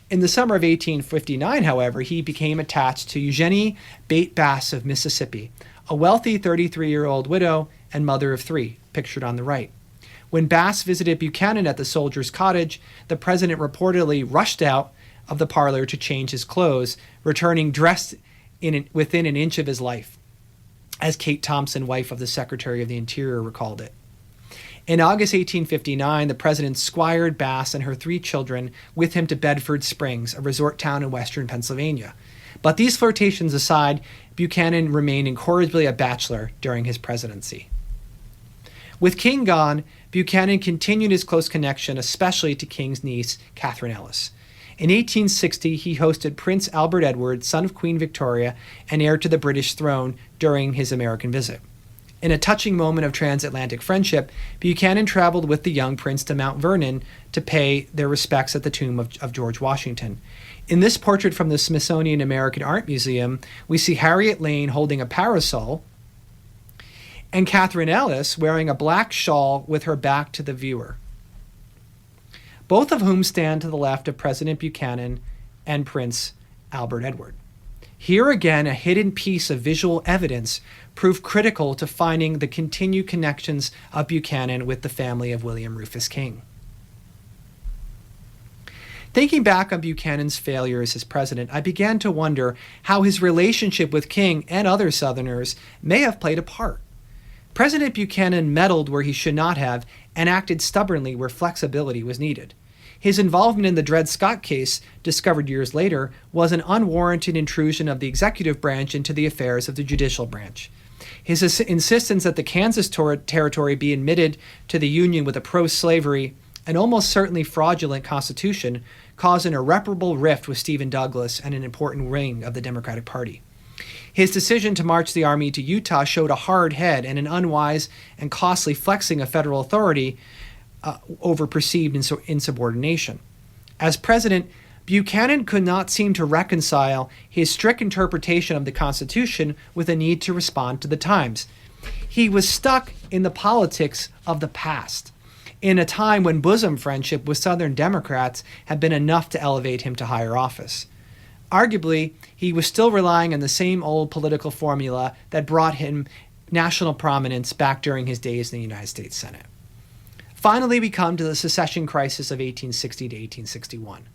In the summer of 1859, however, he became attached to Eugenie Bate Bass of Mississippi, a wealthy 33-year-old widow and mother of 3, pictured on the right. When Bass visited Buchanan at the soldier's cottage, the president reportedly rushed out of the parlor to change his clothes, returning dressed within an inch of his life, as Kate Thompson, wife of the Secretary of the Interior, recalled it. In August 1859, the president squired Bass and her 3 children with him to Bedford Springs, a resort town in western Pennsylvania. But these flirtations aside, Buchanan remained incorrigibly a bachelor during his presidency. With King gone, Buchanan continued his close connection, especially to King's niece, Catherine Ellis. In 1860, he hosted Prince Albert Edward, son of Queen Victoria and heir to the British throne, during his American visit. In a touching moment of transatlantic friendship, Buchanan traveled with the young prince to Mount Vernon to pay their respects at the tomb of George Washington. In this portrait from the Smithsonian American Art Museum, we see Harriet Lane holding a parasol and Catherine Ellis wearing a black shawl with her back to the viewer, both of whom stand to the left of President Buchanan and Prince Albert Edward. Here again, a hidden piece of visual evidence proved critical to finding the continued connections of Buchanan with the family of William Rufus King. Thinking back on Buchanan's failures as president, I began to wonder how his relationship with King and other Southerners may have played a part. President Buchanan meddled where he should not have and acted stubbornly where flexibility was needed. His involvement in the Dred Scott case, discovered years later, was an unwarranted intrusion of the executive branch into the affairs of the judicial branch. His insistence that the Kansas Territory be admitted to the Union with a pro-slavery and almost certainly fraudulent constitution caused an irreparable rift with Stephen Douglas and an important wing of the Democratic Party. His decision to march the army to Utah showed a hard head and an unwise and costly flexing of federal authority over perceived insubordination. As president, Buchanan could not seem to reconcile his strict interpretation of the Constitution with a need to respond to the times. He was stuck in the politics of the past, in a time when bosom friendship with Southern Democrats had been enough to elevate him to higher office. Arguably, he was still relying on the same old political formula that brought him national prominence back during his days in the United States Senate. Finally, we come to the secession crisis of 1860 to 1861.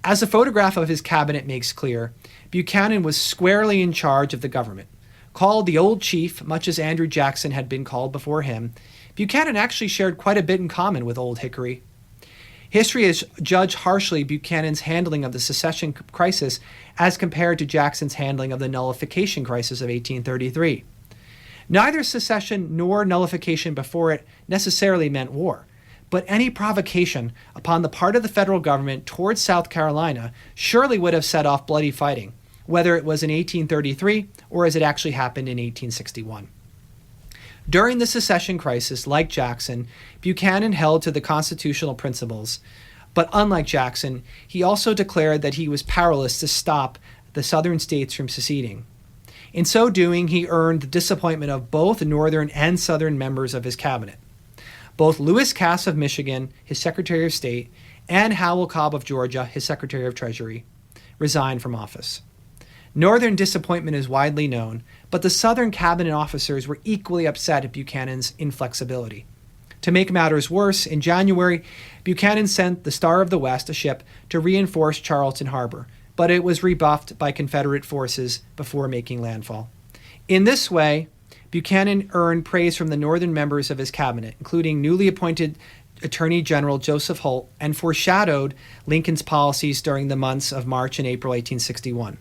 As the photograph of his cabinet makes clear, Buchanan was squarely in charge of the government. Called the Old Chief, much as Andrew Jackson had been called before him, Buchanan actually shared quite a bit in common with Old Hickory. History has judged harshly Buchanan's handling of the secession crisis as compared to Jackson's handling of the nullification crisis of 1833. Neither secession nor nullification before it necessarily meant war, but any provocation upon the part of the federal government towards South Carolina surely would have set off bloody fighting, whether it was in 1833 or as it actually happened in 1861. During the secession crisis, like Jackson, Buchanan held to the constitutional principles, but unlike Jackson, he also declared that he was powerless to stop the southern states from seceding. In so doing, he earned the disappointment of both northern and southern members of his cabinet. Both Lewis Cass of Michigan, his Secretary of State, and Howell Cobb of Georgia, his Secretary of Treasury, resigned from office. Northern disappointment is widely known, but the Southern cabinet officers were equally upset at Buchanan's inflexibility. To make matters worse, in January, Buchanan sent the Star of the West, a ship, to reinforce Charleston Harbor, but it was rebuffed by Confederate forces before making landfall. In this way, Buchanan earned praise from the Northern members of his cabinet, including newly appointed Attorney General Joseph Holt, and foreshadowed Lincoln's policies during the months of March and April 1861.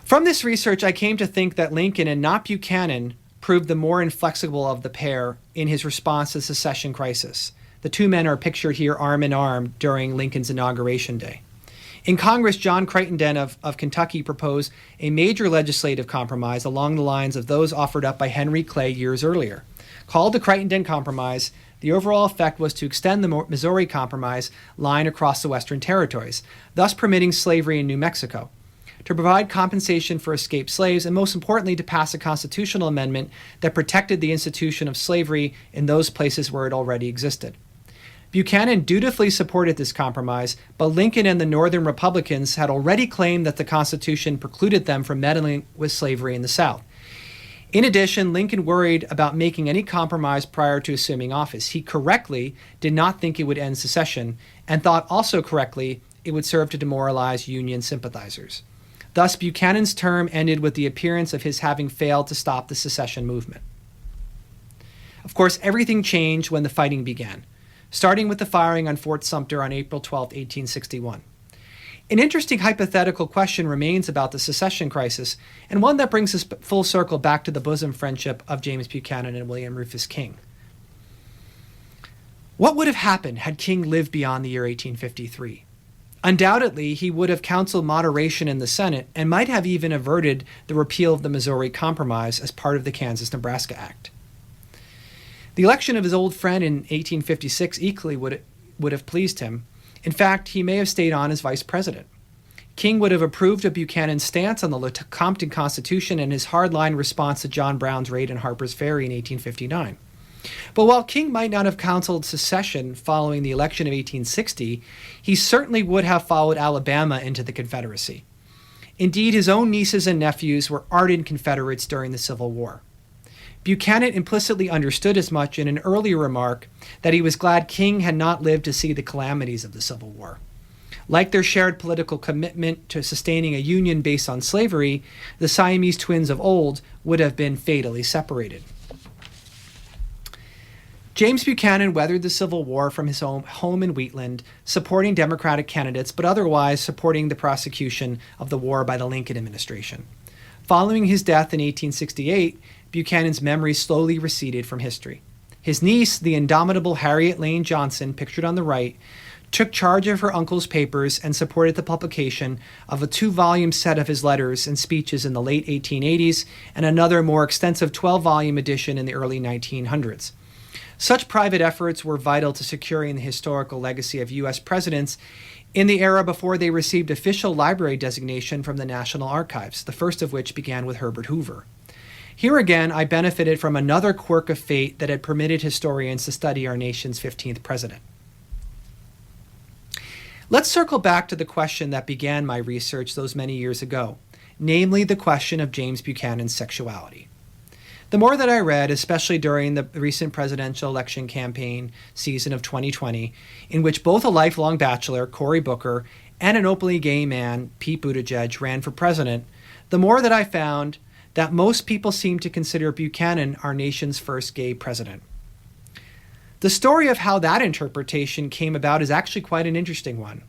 From this research, I came to think that Lincoln and not Buchanan proved the more inflexible of the pair in his response to the secession crisis. The two men are pictured here arm in arm during Lincoln's inauguration day. In Congress, John Crittenden of Kentucky proposed a major legislative compromise along the lines of those offered up by Henry Clay years earlier. Called the Crittenden Compromise, the overall effect was to extend the Missouri Compromise line across the Western Territories, thus permitting slavery in New Mexico, to provide compensation for escaped slaves, and most importantly, to pass a constitutional amendment that protected the institution of slavery in those places where it already existed. Buchanan dutifully supported this compromise, but Lincoln and the Northern Republicans had already claimed that the Constitution precluded them from meddling with slavery in the South. In addition, Lincoln worried about making any compromise prior to assuming office. He correctly did not think it would end secession, and thought also correctly it would serve to demoralize Union sympathizers. Thus, Buchanan's term ended with the appearance of his having failed to stop the secession movement. Of course, everything changed when the fighting began, starting with the firing on Fort Sumter on April 12, 1861. An interesting hypothetical question remains about the secession crisis, and one that brings us full circle back to the bosom friendship of James Buchanan and William Rufus King. What would have happened had King lived beyond the year 1853? Undoubtedly, he would have counseled moderation in the Senate and might have even averted the repeal of the Missouri Compromise as part of the Kansas-Nebraska Act. The election of his old friend in 1856 equally would have pleased him. In fact, he may have stayed on as vice president. King would have approved of Buchanan's stance on the Lecompton Constitution and his hardline response to John Brown's raid in Harper's Ferry in 1859. But while King might not have counseled secession following the election of 1860, he certainly would have followed Alabama into the Confederacy. Indeed, his own nieces and nephews were ardent Confederates during the Civil War. Buchanan implicitly understood as much in an earlier remark that he was glad King had not lived to see the calamities of the Civil War. Like their shared political commitment to sustaining a union based on slavery, the Siamese twins of old would have been fatally separated. James Buchanan weathered the Civil War from his home in Wheatland, supporting Democratic candidates, but otherwise supporting the prosecution of the war by the Lincoln administration. Following his death in 1868, Buchanan's memory slowly receded from history. His niece, the indomitable Harriet Lane Johnson, pictured on the right, took charge of her uncle's papers and supported the publication of a 2-volume set of his letters and speeches in the late 1880s and another more extensive 12-volume edition in the early 1900s. Such private efforts were vital to securing the historical legacy of U.S. presidents in the era before they received official library designation from the National Archives, the first of which began with Herbert Hoover. Here again, I benefited from another quirk of fate that had permitted historians to study our nation's 15th president. Let's circle back to the question that began my research those many years ago, namely the question of James Buchanan's sexuality. The more that I read, especially during the recent presidential election campaign season of 2020, in which both a lifelong bachelor, Cory Booker, and an openly gay man, Pete Buttigieg, ran for president, the more that I found that most people seem to consider Buchanan our nation's first gay president. The story of how that interpretation came about is actually quite an interesting one.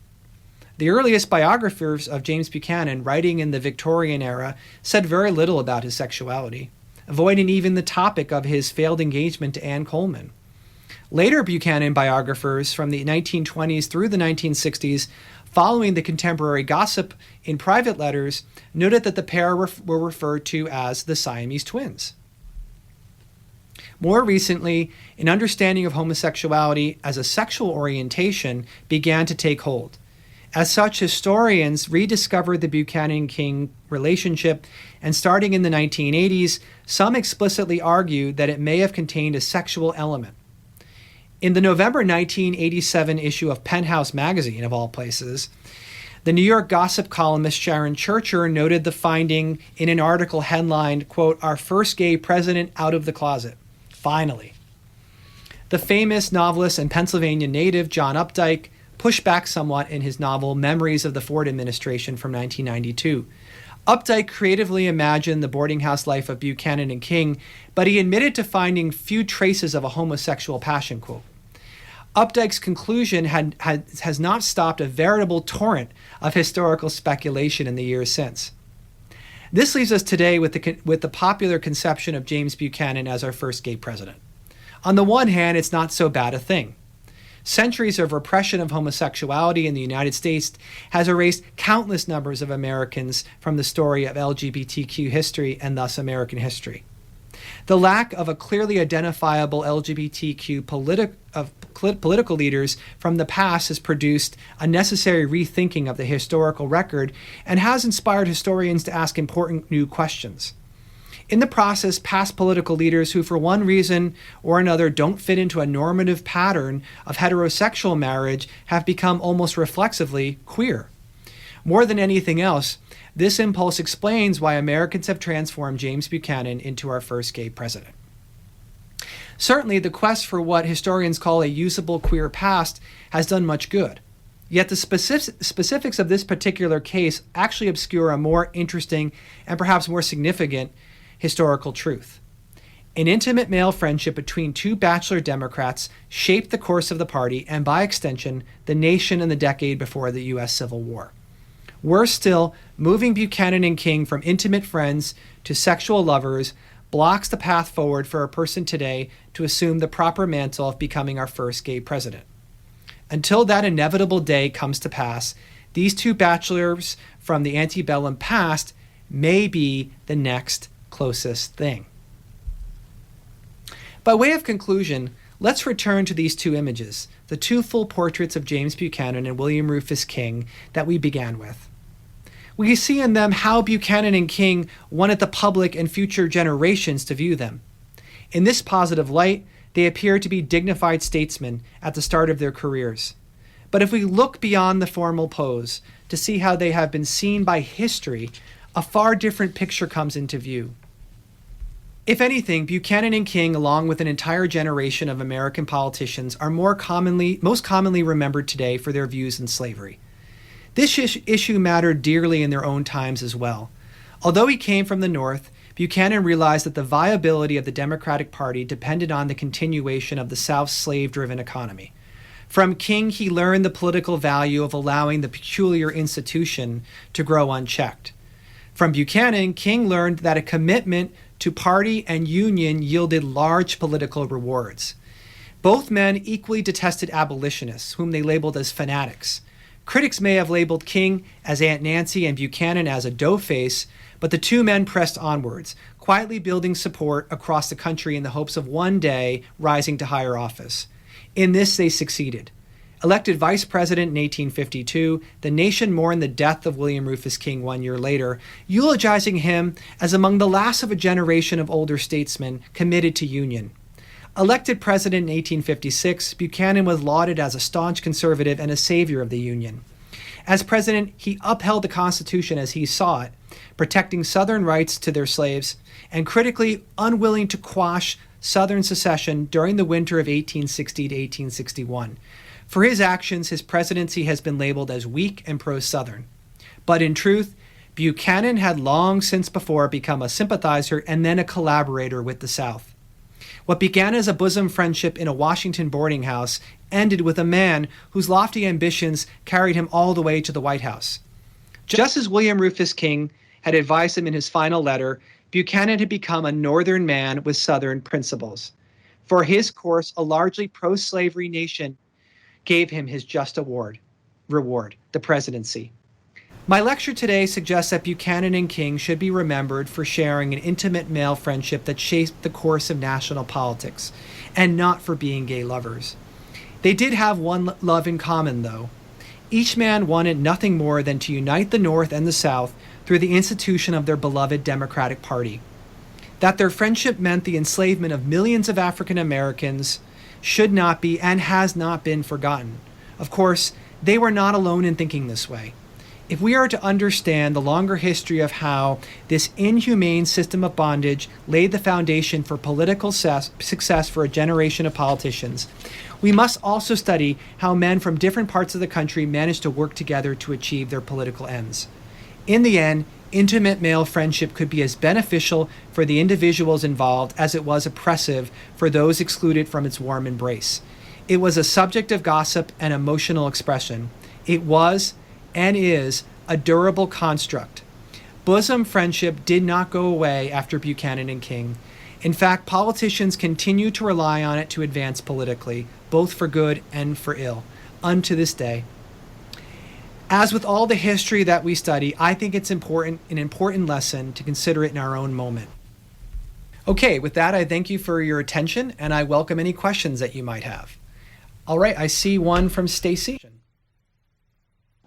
The earliest biographers of James Buchanan, writing in the Victorian era, said very little about his sexuality, avoiding even the topic of his failed engagement to Anne Coleman. Later Buchanan biographers from the 1920s through the 1960s, following the contemporary gossip in private letters, noted that the pair were referred to as the Siamese twins. More recently, an understanding of homosexuality as a sexual orientation began to take hold. As such, historians rediscovered the Buchanan-King relationship, and starting in the 1980s, some explicitly argued that it may have contained a sexual element. In the November 1987 issue of Penthouse magazine, of all places, the New York gossip columnist Sharon Churcher noted the finding in an article headlined, quote, "Our first gay president out of the closet. Finally." The famous novelist and Pennsylvania native John Updike pushed back somewhat in his novel Memories of the Ford Administration from 1992. Updike creatively imagined the boarding house life of Buchanan and King, but he admitted to finding few traces of a homosexual passion, quote. Updike's conclusion has not stopped a veritable torrent of historical speculation in the years since. This leaves us today with the popular conception of James Buchanan as our first gay president. On the one hand, it's not so bad a thing. Centuries of repression of homosexuality in the United States has erased countless numbers of Americans from the story of LGBTQ history and thus American history. The lack of a clearly identifiable LGBTQ political leaders from the past has produced a necessary rethinking of the historical record and has inspired historians to ask important new questions. In the process, past political leaders who for one reason or another don't fit into a normative pattern of heterosexual marriage have become almost reflexively queer. More than anything else, this impulse explains why Americans have transformed James Buchanan into our first gay president. Certainly, the quest for what historians call a usable queer past has done much good. Yet the specifics of this particular case actually obscure a more interesting and perhaps more significant historical truth. An intimate male friendship between two bachelor Democrats shaped the course of the party and, by extension, the nation in the decade before the U.S. Civil War. Worse still, moving Buchanan and King from intimate friends to sexual lovers blocks the path forward for a person today to assume the proper mantle of becoming our first gay president. Until that inevitable day comes to pass, these two bachelors from the antebellum past may be the next closest thing. By way of conclusion, let's return to these two images, the two full portraits of James Buchanan and William Rufus King that we began with. We see in them how Buchanan and King wanted the public and future generations to view them. In this positive light, they appear to be dignified statesmen at the start of their careers. But if we look beyond the formal pose to see how they have been seen by history, a far different picture comes into view. If anything, Buchanan and King, along with an entire generation of American politicians, are most commonly remembered today for their views in slavery. This issue mattered dearly in their own times as well. Although he came from the North, Buchanan realized that the viability of the Democratic Party depended on the continuation of the South's slave-driven economy. From King, he learned the political value of allowing the peculiar institution to grow unchecked. From Buchanan, King learned that a commitment to party and union yielded large political rewards. Both men equally detested abolitionists, whom they labeled as fanatics. Critics may have labeled King as Aunt Nancy and Buchanan as a doughface, but the two men pressed onwards, quietly building support across the country in the hopes of one day rising to higher office. In this, they succeeded. Elected vice president in 1852, the nation mourned the death of William Rufus King 1 year later, eulogizing him as among the last of a generation of older statesmen committed to union. Elected president in 1856, Buchanan was lauded as a staunch conservative and a savior of the Union. As president, he upheld the Constitution as he saw it, protecting Southern rights to their slaves, and critically unwilling to quash Southern secession during the winter of 1860 to 1861. For his actions, his presidency has been labeled as weak and pro-Southern. But in truth, Buchanan had long since before become a sympathizer and then a collaborator with the South. What began as a bosom friendship in a Washington boarding house ended with a man whose lofty ambitions carried him all the way to the White House. Just as William Rufus King had advised him in his final letter, Buchanan had become a Northern man with Southern principles. For his course, a largely pro-slavery nation gave him his just reward, the presidency. My lecture today suggests that Buchanan and King should be remembered for sharing an intimate male friendship that shaped the course of national politics, and not for being gay lovers. They did have one love in common, though. Each man wanted nothing more than to unite the North and the South through the institution of their beloved Democratic Party. That their friendship meant the enslavement of millions of African Americans should not be and has not been forgotten. Of course, they were not alone in thinking this way. If we are to understand the longer history of how this inhumane system of bondage laid the foundation for political success for a generation of politicians, we must also study how men from different parts of the country managed to work together to achieve their political ends. In the end, intimate male friendship could be as beneficial for the individuals involved as it was oppressive for those excluded from its warm embrace. It was a subject of gossip and emotional expression. It was and is a durable construct. Bosom friendship did not go away after Buchanan and King. In fact, politicians continue to rely on it to advance politically, both for good and for ill, unto this day. As with all the history that we study, I think it's an important lesson to consider it in our own moment. Okay, with that, I thank you for your attention, and I welcome any questions that you might have. All right, I see one from Stacy.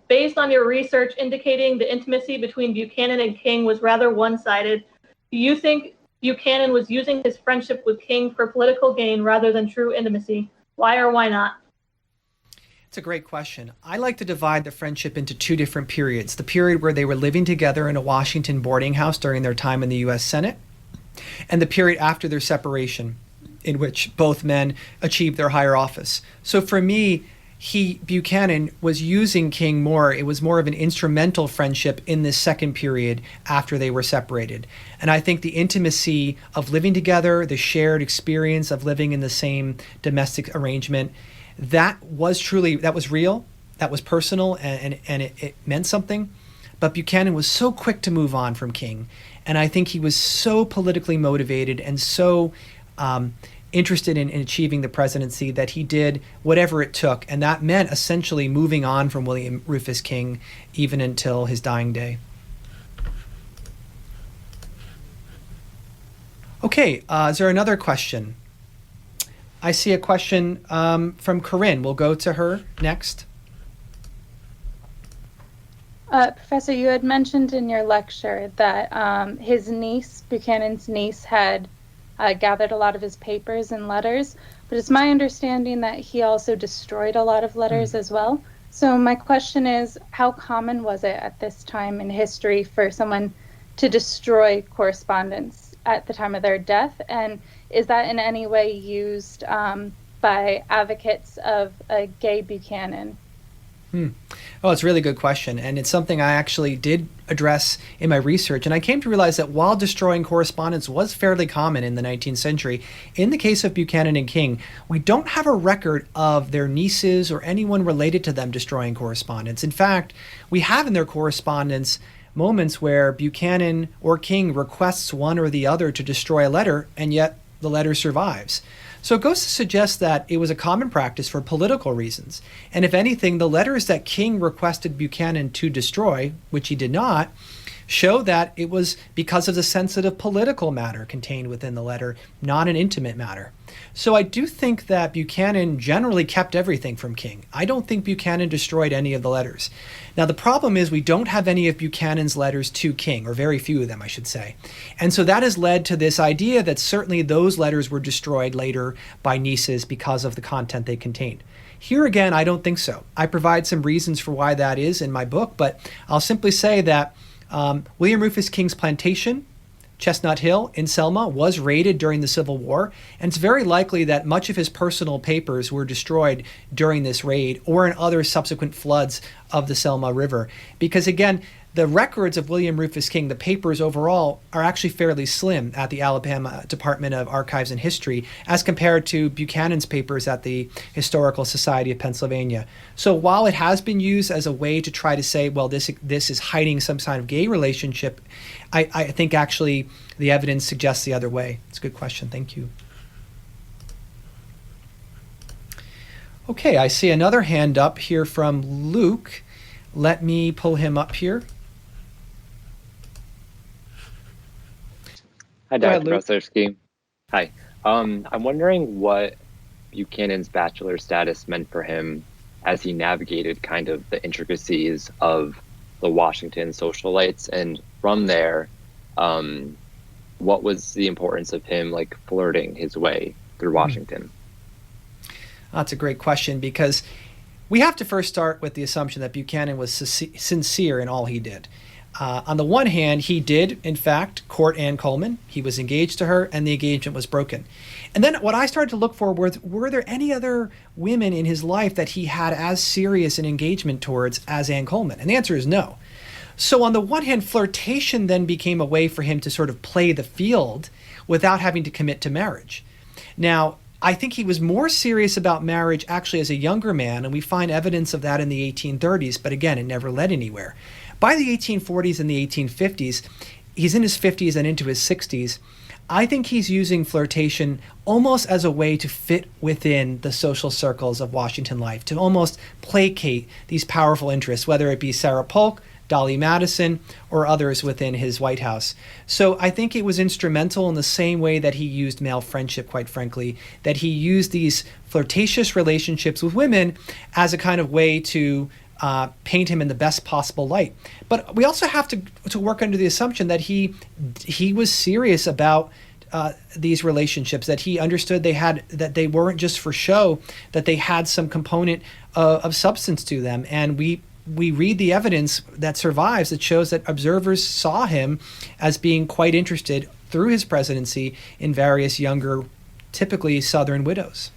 Based on your research indicating the intimacy between Buchanan and King was rather one-sided, do you think Buchanan was using his friendship with King for political gain rather than true intimacy? Why or why not? It's a great question. I like to divide the friendship into two different periods. The period where they were living together in a Washington boarding house during their time in the U.S. Senate, and the period after their separation, in which both men achieved their higher office. So for me, Buchanan was using King more. It was more of an instrumental friendship in this second period after they were separated. And I think the intimacy of living together, the shared experience of living in the same domestic arrangement, that was real, that was personal, and it meant something. But Buchanan was so quick to move on from King. And I think he was so politically motivated and so interested in achieving the presidency that he did whatever it took. And that meant essentially moving on from William Rufus King even until his dying day. Okay, is there another question? I see a question from Corinne. We'll go to her next. Professor, you had mentioned in your lecture that his niece, Buchanan's niece, had gathered a lot of his papers and letters, but it's my understanding that he also destroyed a lot of letters as well. So my question is, how common was it at this time in history for someone to destroy correspondence at the time of their death? And is that in any way used by advocates of a gay Buchanan? Oh, it's a really good question. And it's something I actually did address in my research. And I came to realize that while destroying correspondence was fairly common in the 19th century, in the case of Buchanan and King, we don't have a record of their nieces or anyone related to them destroying correspondence. In fact, we have in their correspondence moments where Buchanan or King requests one or the other to destroy a letter, and yet the letter survives. So it goes to suggest that it was a common practice for political reasons. And if anything, the letters that King requested Buchanan to destroy, which he did not, show that it was because of the sensitive political matter contained within the letter, not an intimate matter. So I do think that Buchanan generally kept everything from King. I don't think Buchanan destroyed any of the letters. Now, the problem is we don't have any of Buchanan's letters to King, or very few of them, I should say. And so that has led to this idea that certainly those letters were destroyed later by nieces because of the content they contained. Here again, I don't think so. I provide some reasons for why that is in my book, but I'll simply say that William Rufus King's plantation, Chestnut Hill in Selma, was raided during the Civil War, and it's very likely that much of his personal papers were destroyed during this raid or in other subsequent floods of the Selma River. Because again, the records of William Rufus King, the papers overall, are actually fairly slim at the Alabama Department of Archives and History as compared to Buchanan's papers at the Historical Society of Pennsylvania. So while it has been used as a way to try to say, well, this is hiding some kind of gay relationship, I think actually the evidence suggests the other way. It's a good question. Thank you. Okay, I see another hand up here from Luke. Let me pull him up here. Hi, Dr. Balcerski. Hi. I'm wondering what Buchanan's bachelor status meant for him as he navigated kind of the intricacies of the Washington socialites, and from there, what was the importance of him like flirting his way through Washington? That's a great question, because we have to first start with the assumption that Buchanan was sincere in all he did. On the one hand, he did, in fact, court Anne Coleman. He was engaged to her, and the engagement was broken. And then what I started to look for were there any other women in his life that he had as serious an engagement towards as Anne Coleman? And the answer is no. So on the one hand, flirtation then became a way for him to sort of play the field without having to commit to marriage. Now, I think he was more serious about marriage actually as a younger man, and we find evidence of that in the 1830s, but again, it never led anywhere. By the 1840s and the 1850s, he's in his 50s and into his 60s. I think he's using flirtation almost as a way to fit within the social circles of Washington life, to almost placate these powerful interests, whether it be Sarah Polk, Dolly Madison, or others within his White House. So I think it was instrumental in the same way that he used male friendship, quite frankly, that he used these flirtatious relationships with women as a kind of way to paint him in the best possible light. But we also have to work under the assumption that he was serious about these relationships, that he understood that they weren't just for show, that they had some component of substance to them. And we read the evidence that survives that shows that observers saw him as being quite interested through his presidency in various younger, typically Southern widows.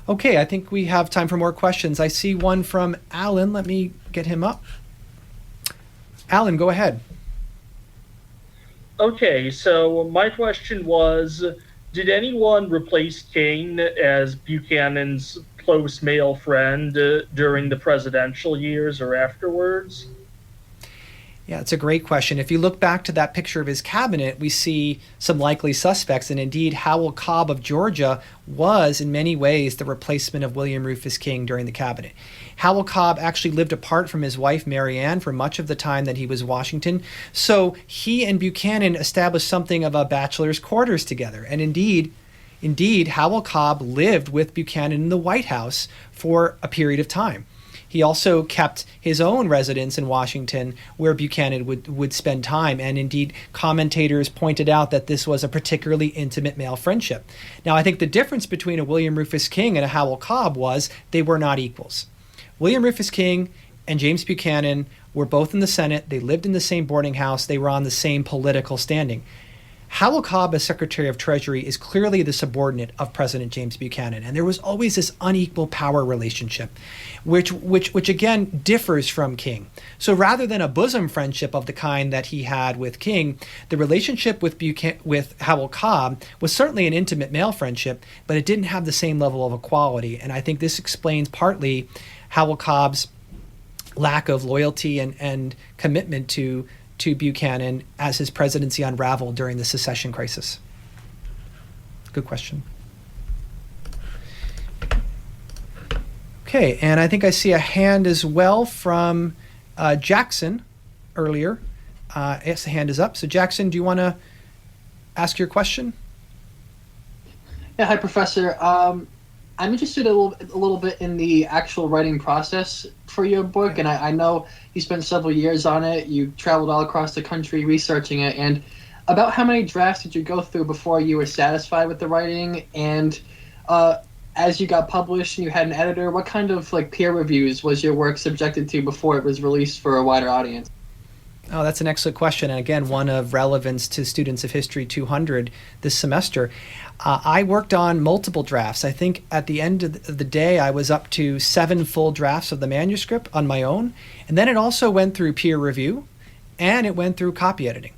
Okay, I think we have time for more questions. I see one from Alan. Let me get him up. Alan, go ahead. Okay, so my question was, did anyone replace King as Buchanan's close male friend during the presidential years or afterwards? Yeah, it's a great question. If you look back to that picture of his cabinet, we see some likely suspects. And indeed, Howell Cobb of Georgia was, in many ways, the replacement of William Rufus King during the cabinet. Howell Cobb actually lived apart from his wife, Mary Ann, for much of the time that he was Washington. So he and Buchanan established something of a bachelor's quarters together. And indeed, Howell Cobb lived with Buchanan in the White House for a period of time. He also kept his own residence in Washington where Buchanan would spend time. And indeed, commentators pointed out that this was a particularly intimate male friendship. Now, I think the difference between a William Rufus King and a Howell Cobb was they were not equals. William Rufus King and James Buchanan were both in the Senate. They lived in the same boarding house. They were on the same political standing. Howell Cobb, as Secretary of Treasury, is clearly the subordinate of President James Buchanan. And there was always this unequal power relationship, which again differs from King. So rather than a bosom friendship of the kind that he had with King, the relationship with Howell Cobb was certainly an intimate male friendship, but it didn't have the same level of equality. And I think this explains partly Howell Cobb's lack of loyalty and commitment to Buchanan as his presidency unraveled during the secession crisis. Good question. Okay, and I think I see a hand as well from Jackson earlier. Yes, the hand is up. So Jackson, do you want to ask your question? Yeah, hi, Professor. I'm interested a little bit in the actual writing process for your book, and I know you spent several years on it. You traveled all across the country researching it, and about how many drafts did you go through before you were satisfied with the writing? And as you got published and you had an editor, what kind of peer reviews was your work subjected to before it was released for a wider audience? Oh, that's an excellent question, and again, one of relevance to Students of History 200 this semester. I worked on multiple drafts. I think at the end of the day, I was up to 7 full drafts of the manuscript on my own, and then it also went through peer review, and it went through copy editing.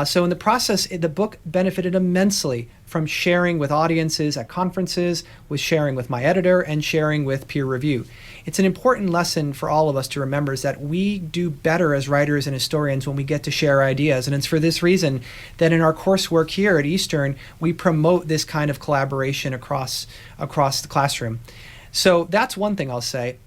So in the process, the book benefited immensely from sharing with audiences at conferences, with sharing with my editor, and sharing with peer review. It's an important lesson for all of us to remember is that we do better as writers and historians when we get to share ideas. And it's for this reason that in our coursework here at Eastern, we promote this kind of collaboration across the classroom. So that's one thing I'll say.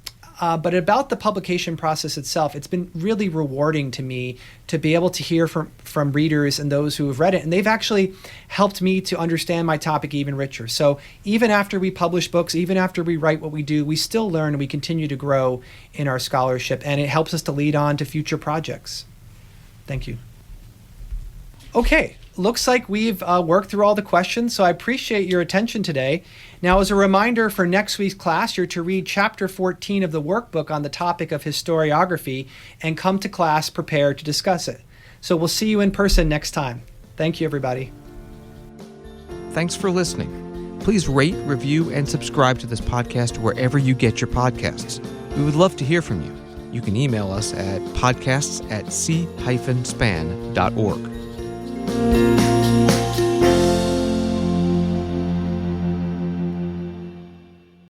But about the publication process itself, it's been really rewarding to me to be able to hear from readers and those who have read it. And they've actually helped me to understand my topic even richer. So even after we publish books, even after we write what we do, we still learn and we continue to grow in our scholarship. And it helps us to lead on to future projects. Thank you. Okay, looks like we've worked through all the questions, so I appreciate your attention today. Now, as a reminder for next week's class, you're to read Chapter 14 of the workbook on the topic of historiography and come to class prepared to discuss it. So we'll see you in person next time. Thank you, everybody. Thanks for listening. Please rate, review, and subscribe to this podcast wherever you get your podcasts. We would love to hear from you. You can email us at podcasts@c-span.org.